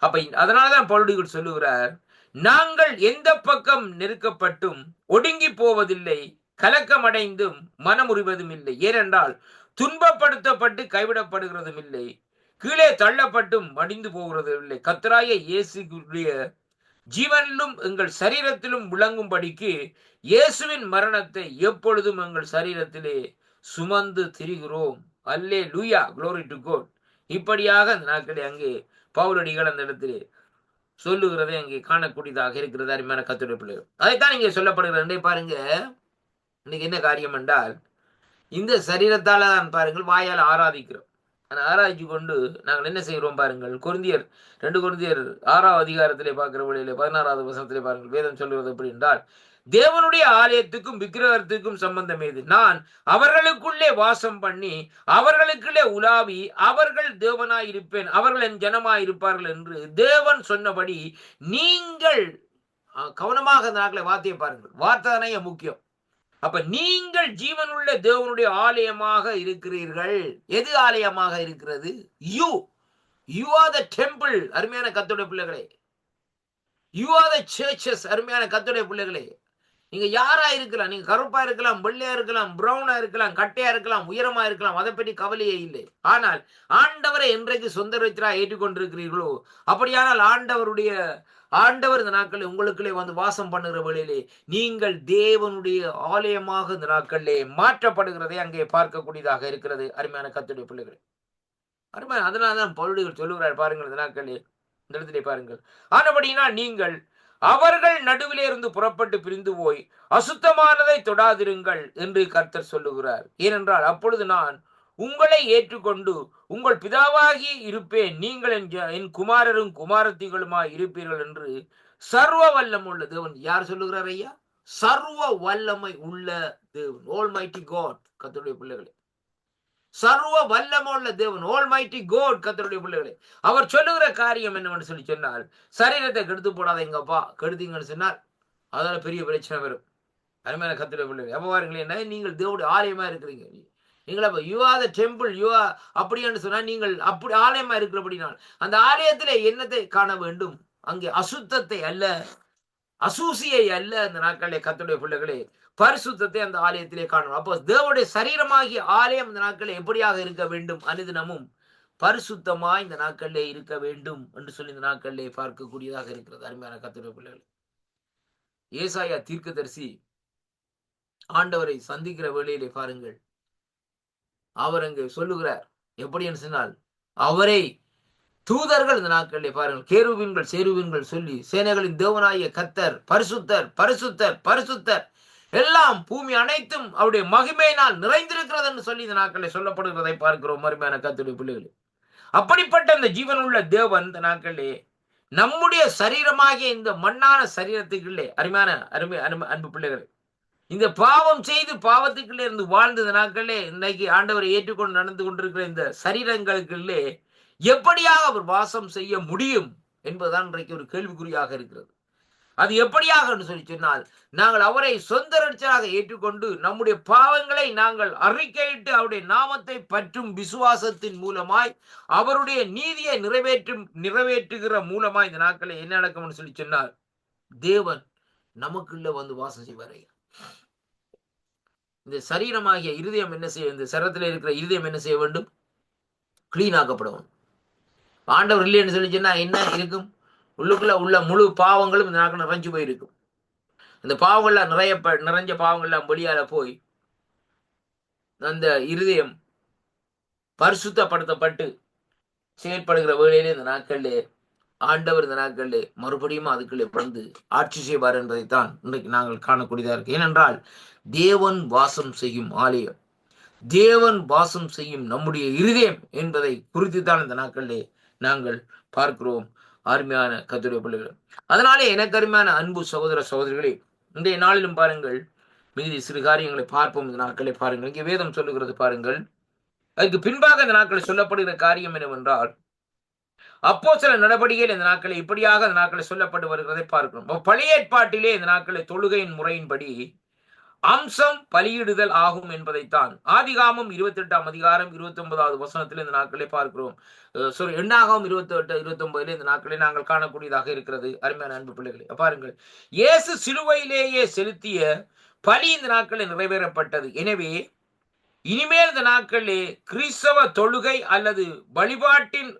அப்ப அதனாலதான் பவுலடிகள் சொல்லுகிறார், நாங்கள் எந்த பக்கம் நெருக்கப்பட்டும் ஒடுங்கி போவதில்லை, கலக்கமடைந்தும் மனமுறிவதும் இல்லை. ஏனென்றால் துன்பப்படுத்தப்பட்டு கைவிடப்படுகிறதும் இல்லை, கீழே தள்ளப்பட்டும் மடிந்து போகிறதும் இல்லை. கர்த்தராகிய இயேசுவுடைய ஜீவனிலும் எங்கள் சரீரத்திலும் விளங்கும்படிக்கு இயேசுவின் மரணத்தை எப்பொழுதும் எங்கள் சரீரத்திலே சுமந்து திரிகிறோம். அல்லேலூயா, glory to God. இப்படியாக அந்த நாட்களே அங்கே பவுலடிகள் அந்த இடத்திலே சொல்லுகிறதை அங்கே காணக்கூடியதாக இருக்கிறது அருமையான கர்த்தருடைய பிள்ளைகள். அதைத்தான் இங்கே சொல்லப்படுகிறது. பாருங்க, இன்னைக்கு என்ன காரியம் என்றால், இந்த சரீரத்தால தான் பாருங்கள் வாயால் ஆராதிக்கிறோம். ஆராய்ச்சி கொண்டு நாங்கள் என்ன செய்கிறோம் பாருங்கள், கொரிந்தியர் 2 கொரிந்தியர் 6ஆம் அதிகாரத்திலே பார்க்கிற வழியிலே 16வது வசனத்திலே பாருங்கள், வேதம் சொல்லுவது எப்படி என்றால், தேவனுடைய ஆலயத்துக்கும் விக்கிரகத்துக்கும் சம்பந்தம் ஏது? நான் அவர்களுக்குள்ளே வாசம் பண்ணி அவர்களுக்குள்ளே உலாவி அவர்கள் தேவனாய் இருப்பேன், அவர்கள் என் ஜனமாய் இருப்பார்கள் என்று தேவன் சொன்னபடி நீங்கள் கவனமாக அந்த நாட்களை வார்த்தையை பாருங்கள், வார்த்தை முக்கியம். அப்ப நீங்கள் ஜீவனுள்ள தேவனுடைய ஆலயமாக இருக்கிறீர்கள். எது ஆலயமாக இருக்கிறது? You are the temple. அருமையான கர்த்தருடைய பிள்ளைகளே, யூ ஆர் த சர்ச்சஸ். அருமையான கர்த்தருடைய பிள்ளைகளே, நீங்க யாரா இருக்கலாம், நீங்க கருப்பா இருக்கலாம், வெள்ளையா இருக்கலாம், பிரவுனா இருக்கலாம், கட்டையா இருக்கலாம், உயரமா இருக்கலாம், அதை பற்றி கவலையே இல்லை. ஆனால் ஆண்டவரை என்றைக்கு சொந்த ரச்சராக ஏற்றுக்கொண்டிருக்கிறீர்களோ, அப்படியானால் ஆண்டவர் இந்த நாட்களில் உங்களுக்குள்ளே வந்து வாசம் பண்ணுகிற வேளையிலே நீங்கள் தேவனுடைய ஆலயமாக இந்த நாட்களிலே மாற்றப்படுகிறதை அங்கே பார்க்கக்கூடியதாக இருக்கிறது அருமையான கர்த்தருடைய பிள்ளைகளே. அருமையான, அதனால்தான் பவுலடிகள் சொல்லுகிறார் பாருங்கள், இந்த நாட்களிலே இந்த இடத்திலே பாருங்கள், ஆனபடினா நீங்கள் அவர்கள் நடுவிலே இருந்து புறப்பட்டு பிரிந்து போய் அசுத்தமானதை தொடாதிருங்கள் என்று கர்த்தர் சொல்லுகிறார். ஏனென்றால் அப்பொழுது நான் உங்களை ஏற்றுக்கொண்டு உங்கள் பிதாவாகி இருப்பேன், நீங்கள் என் குமாரரும் குமாரத்திகளுமாய் இருப்பீர்கள் என்று சர்வ வல்லமை உள்ள தேவன். யார் சொல்லுகிறார் ஐயா? சர்வ வல்லமை உள்ள தேவன், ஆல்மைட்டி காட். கர்த்தருடைய பிள்ளைகளே, சர்வ வல்லமை உள்ள தேவன், ஆல்மைட்டி காட். கர்த்தருடைய பிள்ளைகளே, அவர் சொல்லுகிற காரியம் என்னவென்று சொல்லி சொன்னால், சரீரத்தை கெடுத்து போடாதீங்கப்பா, கெடுத்தீங்கன்னு சொன்னால் அதனால பெரிய பிரச்சனை வரும். அருமையான கர்த்தருடைய பிள்ளைகளே, அப்ப பாருங்களேன், என்ன நீங்கள் தேவனுடைய ஆலயமா இருக்கிறீங்க. நீங்கள் அப்ப you are the temple, you are அப்படின்னு சொன்னா நீங்கள் அப்படி ஆலயமா இருக்கிறபடினால் அந்த ஆலயத்திலே என்னத்தை காண வேண்டும்? அங்கே அசுத்தத்தை அல்ல, அசூசியை அல்ல. அந்த நாட்களிலே கர்த்தருடைய பிள்ளைகளே, பரிசுத்தத்தை அந்த ஆலயத்திலே காணணும். அப்போ தேவனுடைய சரீரமாகிய ஆலயம் இந்த நாட்களில் எப்படியாக இருக்க வேண்டும்? அனுதினமும் பரிசுத்தமாய் இந்த நாட்களிலே இருக்க வேண்டும் என்று சொல்லி இந்த நாட்களிலே பார்க்கக்கூடியதாக இருக்கிறது அருமையான கர்த்தருடைய பிள்ளைகளே. ஏசாயா தீர்க்கதரிசி ஆண்டவரை சந்திக்கிற வேளையிலே பாருங்கள், அவர் அங்கே சொல்லுகிறார் எப்படி என்று சொன்னால், அவரை தூதர்கள் இந்த நாட்களிலே பாருங்கள், கேருபீன்கள் சேருபீன்கள் சொல்லி சேனைகளின் தேவனாகிய கர்த்தர் பரிசுத்தர் பரிசுத்தர் பரிசுத்தர், எல்லாம் பூமி அனைத்தும் அவருடைய மகிமையினால் நிறைந்திருக்கிறது என்று சொல்லி இந்த நாட்களில் சொல்லப்படுகிறதை பார்க்கிறோம் அருமையான கர்த்தருடைய பிள்ளைகளே. அப்படிப்பட்ட இந்த ஜீவன் உள்ள தேவன் இந்த நாட்களிலே நம்முடைய சரீரமாகிய இந்த மண்ணான சரீரத்துக்குள்ளே அருமையான அன்பு பிள்ளைகளே, இந்த பாவம் செய்து பாவத்துக்குள்ளே இருந்து வாழ்ந்த நாட்களே இன்னைக்கு ஆண்டவரை ஏற்றுக்கொண்டு நடந்து கொண்டிருக்கிற இந்த சரீரங்களுக்குள்ளே எப்படியாக அவர் வாசம் செய்ய முடியும் என்பதுதான் இன்றைக்கு ஒரு கேள்விக்குறியாக இருக்கிறது. அது எப்படியாக என்று சொல்லி சொன்னால், நாங்கள் அவரை சொந்த ரட்சகராக ஏற்றுக்கொண்டு நம்முடைய பாவங்களை நாங்கள் அறிக்கையிட்டு அவருடைய நாமத்தை பற்றும் விசுவாசத்தின் மூலமாய் அவருடைய நீதியை நிறைவேற்றுகிற மூலமாய் இந்த நாட்களை என்ன நடக்கும்னு சொல்லி சொன்னால், தேவன் நமக்குள்ள வந்து வாசம் செய்வார். இந்த சரீரமாகிய இருதயம் என்ன செய்ய, இந்த சரத்தில் இருக்கிற இருதயம் என்ன செய்ய வேண்டும்? கிளீன் ஆக்கப்படும். ஆண்டவர் இல்லைன்னு சொல்லி சொன்னா என்ன இருக்கும்? உள்ளுக்குள்ள உள்ள முழு பாவங்களும் இந்த நாட்கள் நிறைஞ்சு போயிருக்கும். இந்த பாவங்கள்லாம் நிறைஞ்ச பாவங்கள்லாம் வெளியால போய் அந்த இருதயம் பரிசுத்தப்படுத்தப்பட்டு செயல்படுகிற வேளையிலே இந்த நாட்களிலே ஆண்டவர் இந்த நாட்களிலே மறுபடியும் அதுக்குள்ளே வந்து ஆட்சி செய்வார் என்பதைத்தான் இன்றைக்கு நாங்கள் காணக்கூடியதாக இருக்கு. ஏனென்றால் தேவன் வாசம் செய்யும் ஆலயம், தேவன் வாசம் செய்யும் நம்முடைய இருதயம் என்பதை குறித்துத்தான் இந்த நாட்களிலே நாங்கள் பார்க்கிறோம். அருமையான கர்த்தருடைய பிள்ளைகள், அதனாலே எனக்கு அருமையான அன்பு சகோதர சகோதரிகளே, இன்றைய நாளிலும் பாருங்கள், மீதி சிறு காரியங்களை பார்ப்போம். இந்த நாட்களை பாருங்கள், இங்கே வேதம் சொல்லுகிறது பாருங்கள். அதுக்கு பின்பாக இந்த நாட்களில் சொல்லப்படுகிற காரியம் என்னவென்றால், அப்போஸ்தலர் நடபடிக்கையில் இந்த நாட்களை இப்படியாக இந்த நாட்களை சொல்லப்பட்டு வருகிறதை பார்க்கிறோம். பழைய ஏற்பாட்டிலே இந்த நாட்களை தொழுகையின் முறையின்படி அம்சம் பலியிடுதல் ஆகும் என்பதைத்தான் ஆதிகாமம் 28ஆம் அதிகாரம் 29வது வசனத்தில் இந்த நாட்களை பார்க்கிறோம். எண்ணாகவும் 28 29 இந்த நாட்களை நாங்கள் காணக்கூடியதாக இருக்கிறது. அருமையான அன்பு பிள்ளைகளை பாருங்கள், இயேசு சிலுவையிலேயே செலுத்திய பலி இந்த நாட்களில் நிறைவேறப்பட்டது. எனவே இனிமேல் இந்த நாட்களிலே கிறிஸ்தவ தொழுகை அல்லது வழிபாட்டின்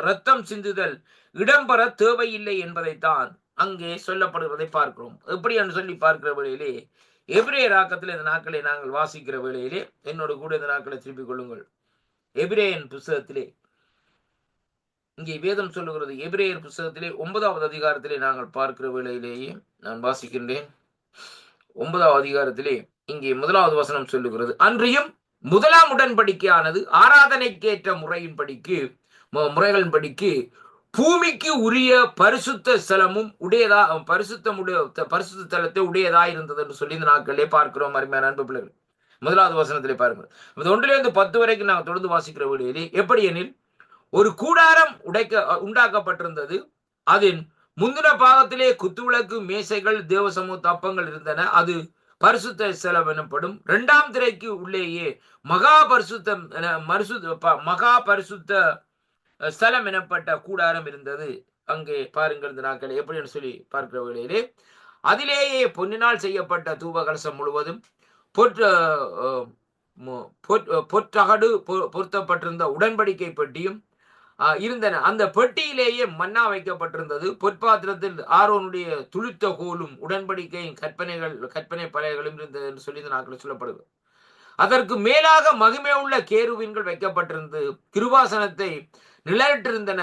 ரத்தம் சிந்துதல் இடம்பெற தேவையில்லை என்பதைத்தான் அங்கே சொல்லப்படுவதை பார்க்கிறோம். எப்படி என்று சொல்லி பார்க்கிற வேளையிலே எபிரேயர் ஆக்கத்தில் இந்த நாட்களை நாங்கள் வாசிக்கிற வேளையிலே என்னோட கூட இந்த நாட்களை திருப்பிக் கொள்ளுங்கள். எபிரேயன் புஸ்தகத்திலே இங்கே வேதம் சொல்லுகிறது. எபிரேயர் புஸ்தகத்திலே 9வது அதிகாரத்திலே நாங்கள் பார்க்கிற வேளையிலேயே நான் வாசிக்கின்றேன். 9வது அதிகாரத்திலே இங்கே 1வது வசனம் சொல்லுகிறது, அன்றியும் முதலாம் உடன்படிக்கையானது ஆராதனைக்கேற்ற முறைகளின்படிக்கு பூமிக்கு உரிய பரிசுத்த ஸ்தலமும் உடையதா பரிசுத்த ஸ்தலத்தை உடையதா இருந்தது என்று சொல்லி இந்த நாட்களிலே பார்க்கிறோம். அருமையான அன்பு பிள்ளைகள், 1வது வசனத்திலே பாருங்கள். 1 10 வரைக்கும் நாங்கள் தொடர்ந்து வாசிக்கிற வேளையிலே, எப்படி எனில் ஒரு கூடாரம் உண்டாக்கப்பட்டிருந்தது. அதன் முந்தின பாகத்திலே குத்துவிளக்கு, மேசைகள், தேவ சமூக தப்பங்கள் இருந்தன. அது பரிசுத்த ஸ்தலம் எனப்படும். 2ஆம் திரைக்கு உள்ளேயே மகா பரிசுத்த ஸ்தலம் எனப்பட்ட கூடாரம் இருந்தது. அங்கே பாருங்கள் இந்த நாட்களை எப்படின்னு சொல்லி பார்க்கிற வேளையிலே, அதிலேயே பொன்னினால் செய்யப்பட்ட தூப கலசம் முழுவதும் பொற்றகடு பொருத்தப்பட்டிருந்த உடன்படிக்கை பெட்டியும் இருந்தன. அந்த பெட்டியிலேயே மன்னா வைக்கப்பட்டிருந்தது. பொற்பாத்திரத்தில் ஆரோனுடைய துளித்த கோலும் உடன்படிக்கையின் கற்பனை பலகைகளும் இருந்தது என்று சொல்லி இந்த நாட்களில் சொல்லப்படுது. அதற்கு மேலாக மகிமை உள்ள கேருவின்கள் வைக்கப்பட்டிருந்து கிருபாசனத்தை நிழலிட்டிருந்தன.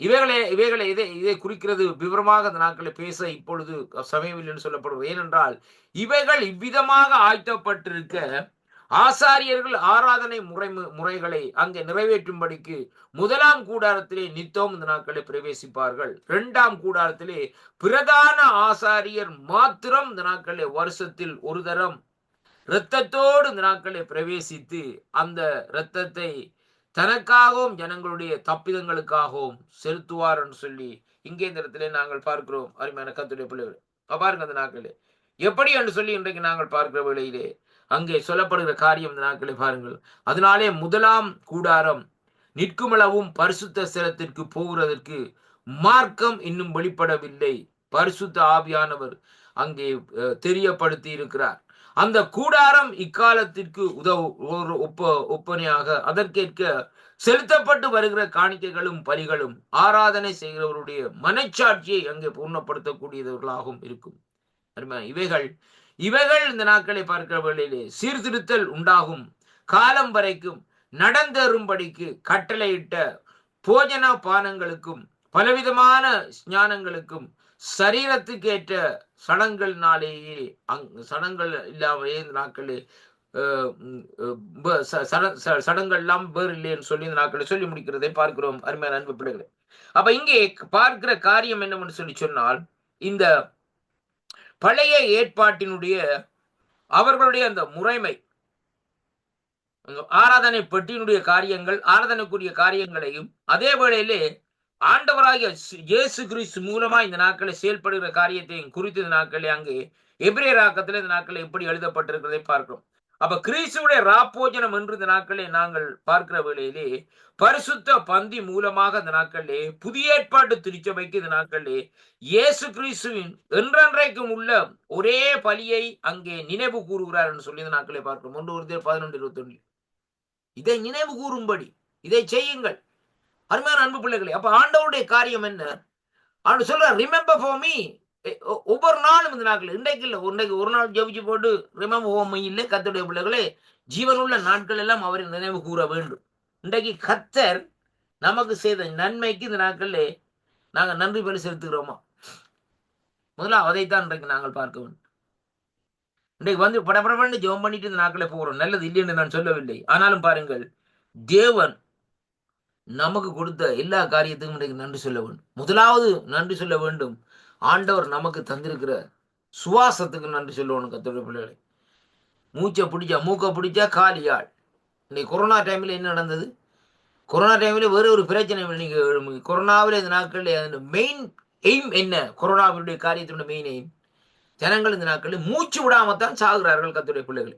இதை குறிக்கிறது. விவரமாக அந்த நாட்களை பேச இப்பொழுது சமயமில்லை என்று சொல்லப்படுவது. ஏனென்றால் இவைகள் இவ்விதமாக ஆய்த்தப்பட்டிருக்க ஆசாரியர்கள் ஆராதனை முறைகளை அங்கே நிறைவேற்றும்படிக்கு 1ஆம் கூடாரத்திலே நித்தம் இந்த நாட்களை பிரவேசிப்பார்கள். 2ஆம் கூடாரத்திலே பிரதான ஆசாரியர் மாத்திரம் இந்த நாட்களை வருஷத்தில் ஒரு தரம் இரத்தத்தோடு இந்த நாட்களை பிரவேசித்து அந்த இரத்தத்தை தனக்காகவும் ஜனங்களுடைய தப்பிதங்களுக்காகவும் செலுத்துவார் என்று சொல்லி இங்கே இந்த இடத்திலே நாங்கள் பார்க்கிறோம். அருமையான கர்த்தருடைய பிள்ளைகள், பாருங்க அந்த நாட்களே எப்படி என்று சொல்லி இன்றைக்கு நாங்கள் பார்க்கிற வேளையிலே அங்கே சொல்லப்படுகிற காரியம் இந்த நாட்களை பாருங்கள். அதனாலே 1ஆம் கூடாரம் நிற்குமளவும் பரிசுத்த ஸ்தலத்திற்கு போகிறதற்கு மார்க்கம் இன்னும் வெளிப்படவில்லை. பரிசுத்த ஆவியானவர் அங்கே தெரியப்படுத்தி இருக்கிறார். அந்த கூடாரம் இக்காலத்திற்கு ஒப்பனையாக அதற்கேற்க செலுத்தப்பட்டு வருகிற காணிக்கைகளும் பலிகளும் ஆராதனை செய்கிறவருடைய மனச்சாட்சியை அங்கே பூர்ணப்படுத்தக்கூடியவர்களாகவும் இருக்கும். இவைகள் இந்த நாட்களை பார்க்கிற வேளையிலே சீர்திருத்தல் உண்டாகும் காலம் வரைக்கும் நடந்தேறும்படிக்கு கட்டளையிட்ட போஜன பானங்களுக்கும் பலவிதமான ஞானங்களுக்கும் சரீரத்துக்கு ஏற்ற சடங்குகளினாலேயே சடங்கள் இல்லாமலே இந்த நாட்களே சடங்கள் எல்லாம் வேறு இல்லைன்னு சொல்லி இந்த நாட்களை சொல்லி முடிக்கிறதை பார்க்கிறோம். அருமையான அன்பு பிள்ளைகளை, அப்ப இங்கே பார்க்கிற காரியம் என்னவென்று சொல்லி சொன்னால், இந்த பழைய ஏற்பாட்டினுடைய அவர்களுடைய அந்த முறைமை ஆராதனை பெட்டியினுடைய காரியங்கள், ஆராதனைக்குரிய காரியங்களையும் அதே வேளையிலே ஆண்டவராகிய இயேசு கிறிஸ்து மூலமா இந்த நாட்களை செயல்படுகிற காரியத்தையும் குறித்து இந்த நாட்களே அங்கே எபிரேயராக்கத்தில் இந்த நாட்களில் எப்படி எழுதப்பட்டிருக்கிறதை பார்க்கிறோம். அப்ப கிறிஸ்துவுடைய ராப்போஜனம் என்று இந்த நாட்களை நாங்கள் பார்க்கிற வேளையிலே பரிசுத்த பந்தி மூலமாக இந்த நாட்களிலே புதிய ஏற்பாட்டு திருச்சபைக்கு இந்த நாட்களிலே இயேசு கிறிஸ்துவின் என்றென்றைக்கும் உள்ள ஒரே பலியை அங்கே நினைவு கூறுகிறார் என்று சொல்லி இந்த நாட்களை பார்க்கிறோம். 1 Corinthians 11:21. இதை நினைவு கூறும்படி இதை செய்யுங்கள் அருமையான அன்பு பிள்ளைகளே. அப்ப ஆண்டவருடைய காரியம் என்ன? அவன் சொல்ற ரிமெம்பர் ஃபார் மீ. ஒவ்வொரு நாளும் இந்த நாட்கள் இன்றைக்கு இல்லை, இன்னைக்கு ஒரு நாள் ஜெபிச்சு போட்டு ரிமெம்பர் ஃபார் மீ இல்லை. கர்த்தருடைய பிள்ளைகளே, ஜீவனுள்ள நாட்கள் எல்லாம் அவரை நினைவு கூற வேண்டும். இன்றைக்கு கர்த்தர் நமக்கு செய்த நன்மைக்கு இந்த நாட்களில் நாங்கள் நன்றி பலி செலுத்துகிறோமா? முதல்ல அதைத்தான் இன்றைக்கு நாங்கள் பார்க்க வேண்டும். இன்றைக்கு வந்து படப்படப்பட்டு ஜெபம் பண்ணிட்டு இந்த நாட்களை போகிறோம். நல்லது இல்லை என்று நான் சொல்லவில்லை. ஆனாலும் பாருங்கள், தேவன் நமக்கு கொடுத்த எல்லா காரியத்துக்கும் இன்றைக்கு நன்றி சொல்ல வேண்டும். முதலாவது நன்றி சொல்ல வேண்டும், ஆண்டவர் நமக்கு தந்திருக்கிற சுவாசத்துக்கு நன்றி சொல்லணும். கர்த்தருடைய பிள்ளைகளை, மூச்சை பிடிச்சா மூக்க பிடிச்சா காலியாள். இன்னைக்கு கொரோனா டைமில் என்ன நடந்தது? கொரோனா டைமில் வேறு ஒரு பிரச்சனை இல்லை. நீங்கள் கொரோனாவில் இந்த நாட்களில் மெயின் எய்ம் என்ன? கொரோனாவுடைய காரியத்தினுடைய மெயின் எய்ம், ஜனங்கள் இந்த நாட்களில் மூச்சு விடாமத்தான் சாகுகிறார்கள். கர்த்தருடைய பிள்ளைகளை,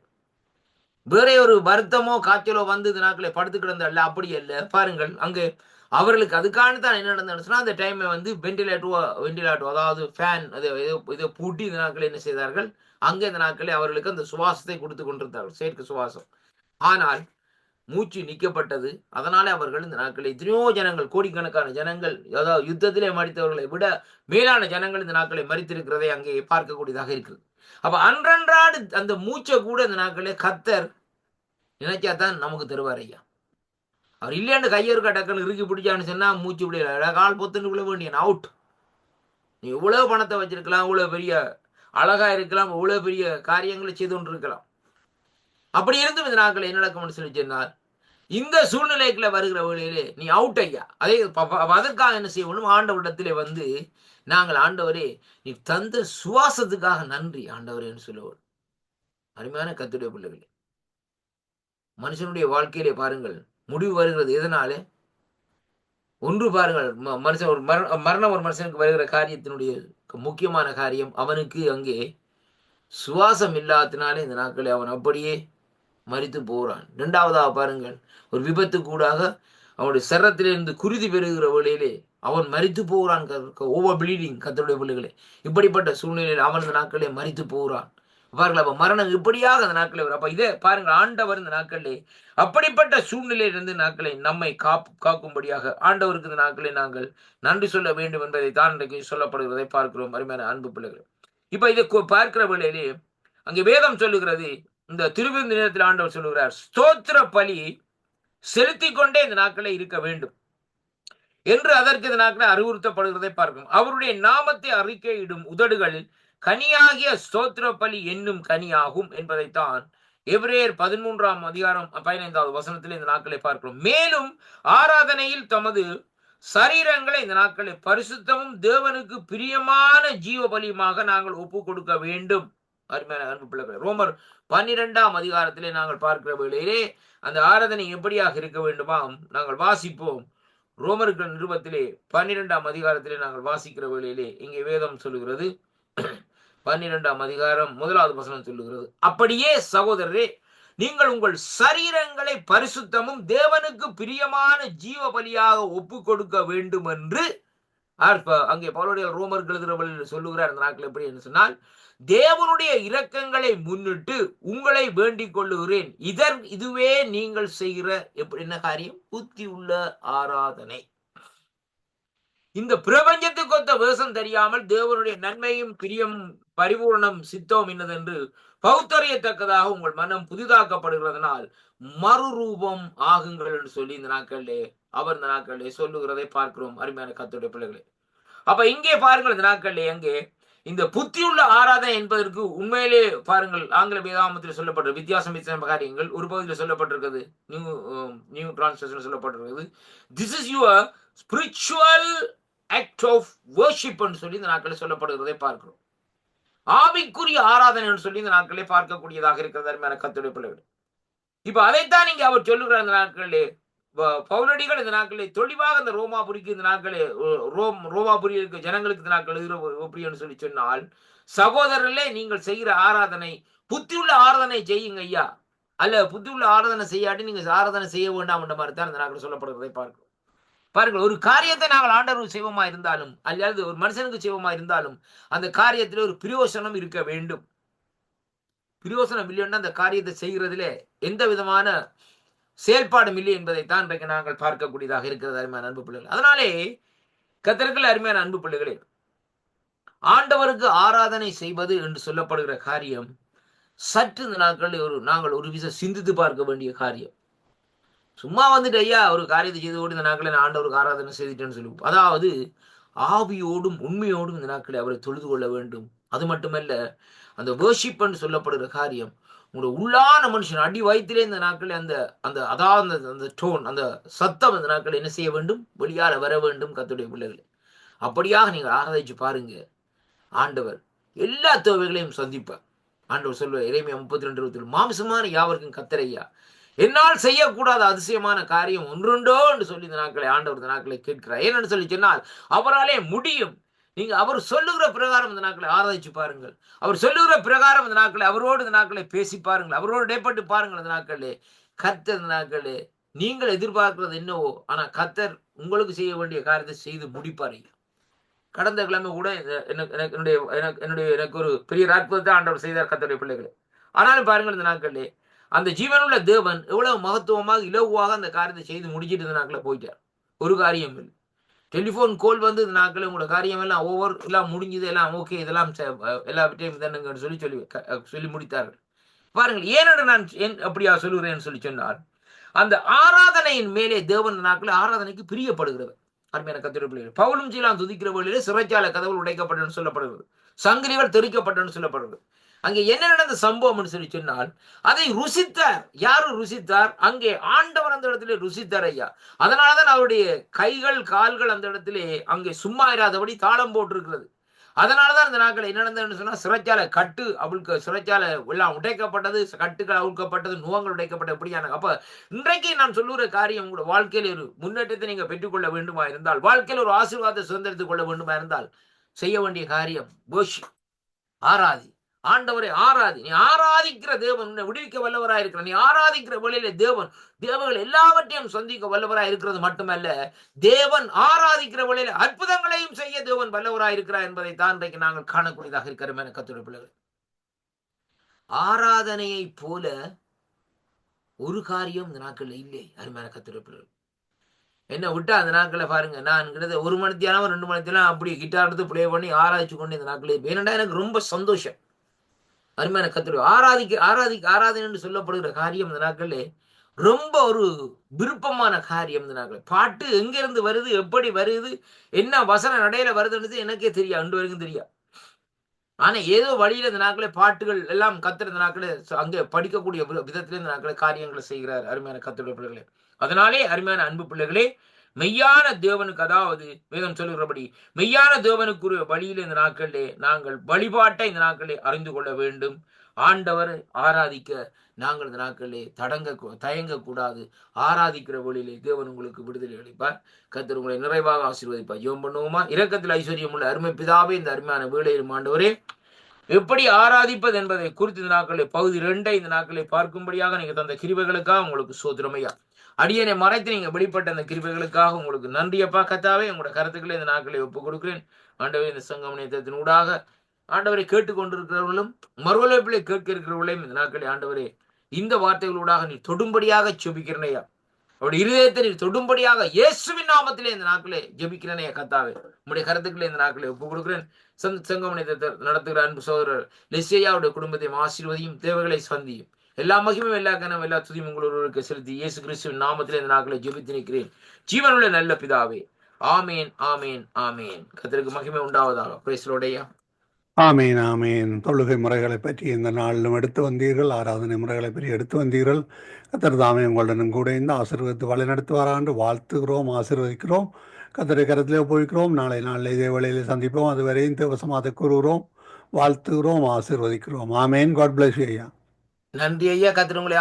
வேற ஒரு வருத்தமோ காய்ச்சலோ வந்து இந்த நாட்களை படுத்து கிடந்தல்ல, அப்படி அல்ல. பாருங்கள், அங்கே அவர்களுக்கு அதுக்கான தான் என்ன நடந்துச்சுன்னா, அந்த டைமை வந்து வெண்டிலேட்டோ அதாவது ஃபேன் இதை பூட்டி இந்த நாட்களை என்ன செய்தார்கள், அங்கே இந்த நாட்களை அவர்களுக்கு அந்த சுவாசத்தை கொடுத்து கொண்டிருந்தார்கள், செயற்கை சுவாசம். ஆனால் மூச்சு நிற்கப்பட்டது. அதனால அவர்கள் இந்த நாட்களில் எத்தனையோ ஜனங்கள், கோடிக்கணக்கான ஜனங்கள், அதாவது யுத்தத்திலே மறித்தவர்களை விட மேலான ஜனங்கள் இந்த நாட்களை மறித்திருக்கிறதை அங்கே பார்க்கக்கூடியதாக இருக்குது. அப்ப அன்றன்றாடு அந்த மூச்சை கூட இந்த நாட்களே கர்த்தர் நினைச்சாதான் நமக்கு தருவார் ஐயா. அவர் இல்லையாண்டு கையொருக்கா டக்குன்னு இறுக்கி பிடிச்சான்னு சொன்னா மூச்சு விடையில கால் பொத்துன்னு வேண்டிய அவுட். நீ இவ்வளவு பணத்தை வச்சிருக்கலாம், இவ்வளவு பெரிய அழகா இருக்கலாம், இவ்வளவு பெரிய காரியங்களை செய்து கொண்டு இருக்கலாம். அப்படி இருந்தும் இந்த நாட்கள் என்ன நடக்கும்னு சொல்லி சொன்னார், இந்த சூழ்நிலைக்குள்ள வருகிற வேளையிலே நீ அவுட் ஐயா. அதே அதற்காக என்ன செய்யணும், ஆண்டவரிடத்திலே வந்து நாங்கள் ஆண்டவரே நீ தந்த சுவாசத்துக்காக நன்றி ஆண்டவரேன்னு சொல்லுவோம். அருமையான கர்த்தருடைய பிள்ளைகளே, மனுஷனுடைய வாழ்க்கையிலே பாருங்கள் முடிவு வருகிறது எதனாலே? ஒன்று பாருங்கள், மனுஷன் ஒரு மரணம் ஒரு மனுஷனுக்கு வருகிற காரியத்தினுடைய முக்கியமான காரியம், அவனுக்கு அங்கே சுவாசம் இல்லாதனாலே இந்த நாட்களில் அவன் அப்படியே மரித்து போகிறான். இரண்டாவதாக பாருங்கள், ஒரு விபத்து கூடாக அவனுடைய சரத்திலிருந்து குருதி பெறுகிற வேளையிலே அவன் மரித்து போகிறான். Over bleeding. கர்த்தருடைய பிள்ளைகளே, இப்படிப்பட்ட சூழ்நிலையில் அவன் இந்த நாட்களே மரித்து போகிறான். பாருங்கள், அப்ப மரணம் இப்படியாக அந்த நாட்களே வரும். அப்ப இதே பாருங்கள், ஆண்டவர் இந்த நாட்களே அப்படிப்பட்ட சூழ்நிலையிலிருந்து நாட்களை நம்மை காக்கும்படியாக ஆண்டவருக்கு இந்த நாட்களை நாங்கள் நன்றி சொல்ல வேண்டும் என்பதை தான் இன்றைக்கு சொல்லப்படுகிறதை பார்க்கிறோம். அருமையான அன்பு பிள்ளைகள், இப்ப இதை பார்க்கிற வேளையிலே அங்கே வேதம் சொல்லுகிறது, இந்த திருவிருந்து நேரத்தில் ஆண்டவர் சொல்லுகிறார், ஸ்தோத்திர பலி செலுத்தி கொண்டே இந்த நாட்களே இருக்க வேண்டும் என்று அதற்கு இந்த நாட்களை அறிவுறுத்தப்படுகிறதை பார்க்கிறோம். அவருடைய நாமத்தை அறிக்கையிடும் உதடுகள் கனியாகிய ஸ்தோத்திர பலி என்னும் கனியாகும் என்பதைத்தான் எபிரேயர் 13:15 இந்த நாட்களை பார்க்கிறோம். மேலும் ஆராதனையில் தமது சரீரங்களை இந்த நாட்களை பரிசுத்தமும் தேவனுக்கு பிரியமான ஜீவ பலியுமாக நாங்கள் ஒப்பு கொடுக்க வேண்டும். அருமையான அன்பு பிள்ளைகள், ரோமர் 12 நாங்கள் பார்க்கிற வேளையிலே அந்த ஆராதனை எப்படியாக இருக்க வேண்டுமாம் நாங்கள் வாசிப்போம். ரோமர்கள் நிருபத்திலே 12 நாங்கள் வாசிக்கிற வேளையிலே இங்கே வேதம் சொல்லுகிறது, 12 1 சொல்லுகிறது, அப்படியே சகோதரரே நீங்கள் உங்கள் சரீரங்களை பரிசுத்தமும் தேவனுக்கு பிரியமான ஜீவ பலியாக ஒப்பு கொடுக்க வேண்டும் என்று அங்கே பவுலுடைய ரோமர்கள் எழுதுகிறவர்கள் சொல்லுகிறார். அந்த நாட்கள் எப்படி என்று சொன்னால், தேவனுடைய இரக்கங்களை முன்னிட்டு உங்களை வேண்டிக் கொள்ளுகிறேன், இதுவே நீங்கள் செய்கிற என்ன காரியம், புத்தி உள்ள ஆராதனை. இந்த பிரபஞ்சத்துக்கு ஒத்த வேஷம் தெரியாமல் தேவனுடைய நன்மையும் பிரியம் பரிபூர்ணம் சித்தம் என்னதென்று பகுத்தறியத்தக்கதாக உங்கள் மனம் புதிதாக்கப்படுகிறதுனால் மறுரூபம் ஆகுங்கள் என்று சொல்லி இந்த நாட்களிலே அவர் இந்த நாட்களிலே சொல்லுகிறதை பார்க்கிறோம். அருமையான கர்த்தருடைய பிள்ளைகளே, அப்ப இங்கே பாருங்கள், இந்த நாட்களிலே அங்கே இந்த புத்தியுள்ள ஆராதனை என்பதற்கு உண்மையிலே பாருங்கள், ஆங்கில வேதாகமத்தில் சொல்லப்பட்ட வித்தியாசம் காரியங்கள் ஒரு பகுதியில் சொல்லப்பட்டிருக்கிறது, நியூ டிரான்ஸ்லேஷன் சொல்லப்பட்டிருக்கிறது, this is your spiritual act of worship என்று சொல்லி இந்த நாட்களில் சொல்லப்படுகிறதை பார்க்கிறோம். ஆவிக்குரிய ஆராதனை என்று சொல்லி இந்த நாட்களே பார்க்கக்கூடியதாக இருக்கிறது. அருமையான கர்த்தருடைய பிள்ளைகளே, இப்ப அதைத்தான் இங்க அவர் சொல்லுகிற அந்த நாட்களிலே பவுலடிகள் இந்த நாட்களிலே தெளிவாக இந்த ரோமாபுரிக்கு இந்த நாட்களே ரோமாபுரி இருக்க ஜனங்களுக்கு இந்த நாட்கள் எப்படின்னு சொல்லி சொன்னால், சகோதரர்களே நீங்கள் செய்கிற ஆராதனை புத்தியுள்ள ஆராதனை செய்யுங்க ஐயா, அல்ல புத்தியுள்ள ஆராதனை செய்யாட்டி நீங்க ஆராதனை செய்ய வேண்டாம் என்ற மாதிரி தான் இந்த நாட்கள் சொல்லப்படுவதை பார்க்கிறோம். பாருங்கள், ஒரு காரியத்தை நாங்கள் ஆண்டவருக்கு செய்வமா இருந்தாலும் அல்லது ஒரு மனுஷனுக்கு செய்வமா இருந்தாலும் அந்த காரியத்தில் ஒரு பிரயோசனம் இருக்க வேண்டும். பிரயோசனம் இல்லைன்னா அந்த காரியத்தை செய்கிறதிலே எந்த விதமான செயல்பாடும் இல்லை என்பதைத்தான் இன்றைக்கு நாங்கள் பார்க்கக்கூடியதாக இருக்கிறது அருமையான அன்பு பிள்ளைகள். அதனாலே கர்த்தருக்குள் அருமையான அன்பு பிள்ளைகளே, ஆண்டவருக்கு ஆராதனை செய்வது என்று சொல்லப்படுகிற காரியம் சற்று இந்த நாட்களில் நாங்கள் ஒரு விசை சிந்தித்து பார்க்க வேண்டிய காரியம். சும்மா வந்துட்டு ஐயா ஒரு காரியத்தை செய்து ஓடி இந்த நாட்களில் நான் ஆண்டவருக்கு ஆராதனை செய்துட்டேன்னு சொல்லுவோம். அதாவது ஆவியோடும் உண்மையோடும் இந்த நாட்களை அவரை தொழுது கொள்ள வேண்டும். அது மட்டுமல்ல, அந்த வேர்ஷிப்னு சொல்லப்படுகிற காரியம் உங்களோட உள்ளான மனுஷன் அடி வயிற்றிலே இந்த நாட்களில் அந்த அந்த அதாவது அந்த டோன், அந்த சத்தம் இந்த நாட்கள் என்ன செய்ய வேண்டும், வெளியால வர வேண்டும். கர்த்தருடைய பிள்ளைகளே, அப்படியாக நீங்கள் ஆராய்ச்சி பாருங்க, ஆண்டவர் எல்லா தேவைகளையும் சந்திப்பார். ஆண்டவர் சொல்லுவார் எரேமியா 32:27, மாம்சமான யாவருக்கும் கர்த்தரையா என்னால் செய்யக்கூடாத அதிசயமான காரியம் ஒன்றுண்டோ என்று சொல்லி இந்த நாட்களை ஆண்டவர் இந்த நாட்களை கேட்கிறார். ஏன்னு சொல்லி சொன்னால் அவராலே முடியும். நீங்க அவர் சொல்லுகிற பிரகாரம் இந்த நாட்களை ஆராய்ச்சி பாருங்கள். அவர் சொல்லுகிற பிரகாரம் இந்த நாட்களை அவரோடு இந்த நாட்களை பேசி பாருங்கள். அவரோடு இடைப்பட்டு பாருங்கள். இந்த நாட்களே கர்த்தர் இந்த நாட்களே நீங்கள் எதிர்பார்க்கிறது என்னவோ, ஆனா கர்த்தர் உங்களுக்கு செய்ய வேண்டிய காரியத்தை செய்து முடிப்பார். கடந்த கிழமை கூட எனக்கு ஒரு பெரிய அற்புதத்தை ஆண்டவர் செய்தார் கர்த்தருடைய பிள்ளைகளை. ஆனாலும் பாருங்கள், இந்த நாட்களே அந்த ஜீவனுள்ள தேவன் எவ்வளவு மகத்துவமாக இலகுவாக அந்த காரியத்தை செய்து முடிச்சிட்டு இந்த நாட்களை போயிட்டார். ஒரு காரியம் இல்லை. டெலிஃபோன் கோல் வந்து இந்த நாட்களில் உங்களோட காரியம் எல்லாம் ஒவ்வொரு எல்லாம் முடிஞ்சது, எல்லாம் ஓகே, இதெல்லாம் எல்லாவற்றையும் தானுங்க சொல்லி முடித்தார்கள். பாருங்கள், ஏனென்று நான் அப்படியா சொல்லுகிறேன்னு சொல்லி சொன்னால், அந்த ஆராதனையின் மேலே தேவன் நாட்களில் ஆராதனைக்கு பிரியப்படுகிறவர். அருமையான கர்த்தருடைய பிள்ளைகள், பவுலும் சீலாவும் துதிக்கிற வேளையிலே சிறைச்சாலை கதவுகள் உடைக்கப்பட்டன்னு சொல்லப்படுகிறது, சங்கிலிகள் தெறிக்கப்பட்டன்னு சொல்லப்படுகிறது. அங்கே என்ன நடந்த சம்பவம் சொல்லி சொன்னால், அதை ருசித்தார். யாரு ருசித்தார்? அங்கே ஆண்டவர் அந்த இடத்திலே ருசித்தார் ஐயா. அதனாலதான் அவருடைய கைகள் கால்கள் அந்த இடத்திலே அங்கே சும்மா இராதபடி தாளம் போட்டிருக்கிறது. அதனாலதான் இந்த நாட்கள் என்ன நடந்ததுன்னு சொன்னா, சிறைச்சாலை கட்டு சிறைச்சாலை எல்லாம் உடைக்கப்பட்டது, கட்டுகள் அவிழ்க்கப்பட்டது, நுகங்கள் உடைக்கப்பட்டது. எப்படியான அப்ப இன்றைக்கு நான் சொல்லுகிற காரியம், உங்களோட வாழ்க்கையில் ஒரு முன்னேற்றத்தை நீங்க பெற்றுக்கொள்ள வேண்டுமா இருந்தால், வாழ்க்கையில் ஒரு ஆசீர்வாதத்தை சுதந்திரத்துக் கொள்ள வேண்டுமா இருந்தால், செய்ய வேண்டிய காரியம் ஆராதி. ஆண்டவரை ஆராதி. நீ ஆராதிக்கிற தேவன் உன்னை விடுவிக்க வல்லவராய் இருக்கிற, நீ ஆராதிக்கிற வழியில தேவர்கள் எல்லாவற்றையும் சந்திக்க வல்லவராய் இருக்கிறது மட்டுமல்ல, தேவன் ஆராதிக்கிற வழியில அற்புதங்களையும் செய்ய தேவன் வல்லவராய் இருக்கிறார் என்பதை தான் இன்றைக்கு நாங்கள் காணக்கூடியதாக இருக்கிறோம். என கர்த்தருடைய பிள்ளைகள், ஆராதனையை போல ஒரு காரியம் இந்த நாட்கள் இல்லை. அருமையான கர்த்தருடைய பிள்ளைகள், என்ன விட்டா அந்த நாட்களை பாருங்க, நான் கிட்டத்தட்ட 1 மணி நேரம் 2 மணி நேரம் அப்படி கிட்டார் எடுத்து பிளே பண்ணி ஆராய்ச்சி கொண்டு இந்த நாட்களே ஏனென்றா எனக்கு ரொம்ப சந்தோஷம். அருமையான கர்த்தருடைய ஆராதனை என்று சொல்லப்படுகிற காரியம் இந்த நாட்களே ரொம்ப ஒரு விருப்பமான காரியம். இந்த நாட்கள் பாட்டு எங்கிருந்து வருது, எப்படி வருது, என்ன வசன நடையில வருதுன்றது எனக்கே தெரியாது, அன்று வரைக்கும் தெரியாது. ஆனா ஏதோ வழியில இந்த நாட்களே பாட்டுகள் எல்லாம் கர்த்தர் இந்த நாட்களே அங்கே படிக்கக்கூடிய விதத்திலே இந்த நாட்களே காரியங்களை செய்கிறார். அருமையான கர்த்தருடைய பிள்ளைகளே, அதனாலே அருமையான அன்பு பிள்ளைகளே, மெய்யான தேவனுக்கு, அதாவது வேதம் சொல்லுகிறபடி மெய்யான தேவனுக்குரிய வழியில் இந்த நாட்களிலே நாங்கள் வழிபாட்டை இந்த நாட்களிலே அறிந்து கொள்ள வேண்டும். ஆண்டவரை ஆராதிக்க நாங்கள் இந்த நாட்களிலே தயங்கக்கூடாது. ஆராதிக்கிற வழியிலே தேவன் உங்களுக்கு விடுதலை அளிப்பார். கர்த்தர் உங்களை நிறைவாக ஆசீர்வதிப்பார். ஜெபம் பண்ணுவோமா? இரக்கத்தில் ஐஸ்வர்யம் உள்ள அருமை பிதாவே, இந்த அருமையான வேளையில் ஆண்டவரே எப்படி ஆராதிப்பது என்பதை குறித்து இந்த நாட்களை பகுதி 2 இந்த நாட்களை பார்க்கும்படியாக நீங்க தந்த கிருபைகளுக்காக உங்களுக்கு சோத்திரமையா. அடியனை மறைத்து நீங்க வெளிப்பட்ட அந்த கிருபைகளுக்காக உங்களுக்கு நன்றியப்பா. கர்த்தாவே, உங்களோட கருத்துக்களை இந்த நாட்களை ஒப்புக் கொடுக்கிறேன். ஆண்டவரே, இந்த சங்கம் இணையத்தின் ஊடாக ஆண்டவரை கேட்டுக்கொண்டிருக்கிறவர்களும் மறுவலைப்பிலை கேட்க இருக்கிறவர்களையும் இந்த நாட்களை ஆண்டவரே இந்த வார்த்தைகளூடாக நீ தொடும்படியாக ஜெபிக்கிறனையா. அவருடைய இருதயத்தை நீ தொடும்படியாக இயேசுவின் நாமத்திலே இந்த நாட்களே ஜெபிக்கிறனையா. கர்த்தாவே, உங்களுடைய கருத்துக்களை இந்த நாட்களை ஒப்புக் கொடுக்கிறேன். சங்கம் இணையத்தை நடத்துகிற அன்பு சகோதரர் லெசியாவுடைய குடும்பத்தையும் ஆசீர்வதியும், தேவைகளை சந்தியும். எல்லா மகிமும் எல்லா கனம் எல்லா துதியும் உங்களோருக்கு செலுத்தி இயேசு கிறிஸ்துவின் நாமத்திலே இந்த நாட்களை ஜெபித்து நிற்கிறேன். ஜீவனுள்ள நல்ல பிதாவே, ஆமேன், ஆமேன், ஆமேன். கர்த்தருக்கு மகிமை உண்டாவதாக. பிரைஸ் தி லார்ட் ஐயா. ஆமீன், ஆமீன். தொழுகை முறைகளை பற்றி இந்த நாளிலும் எடுத்து வந்தீர்கள். ஆராதனை முறைகளை பற்றி எடுத்து வந்தீர்கள். கர்த்தர் தாமே உங்களுடனும் கூட இந்த ஆசீர்வாதத்தை வழிநடத்துவாராண்டு வாழ்த்துகிறோம், ஆசீர்வதிக்கிறோம். கர்த்தருடைய கரத்திலே போய்க்கிறோம். நாளை நாளில் இதே வேளையில் சந்திப்போம். அதுவரையும் தேவசமாக கூறுகிறோம், வாழ்த்துகிறோம், ஆசீர்வதிக்கிறோம். ஆமேன். காட் பிளஸ் யூ ஐயா. நன்றி ஐயா. கர்த்தர் உங்களை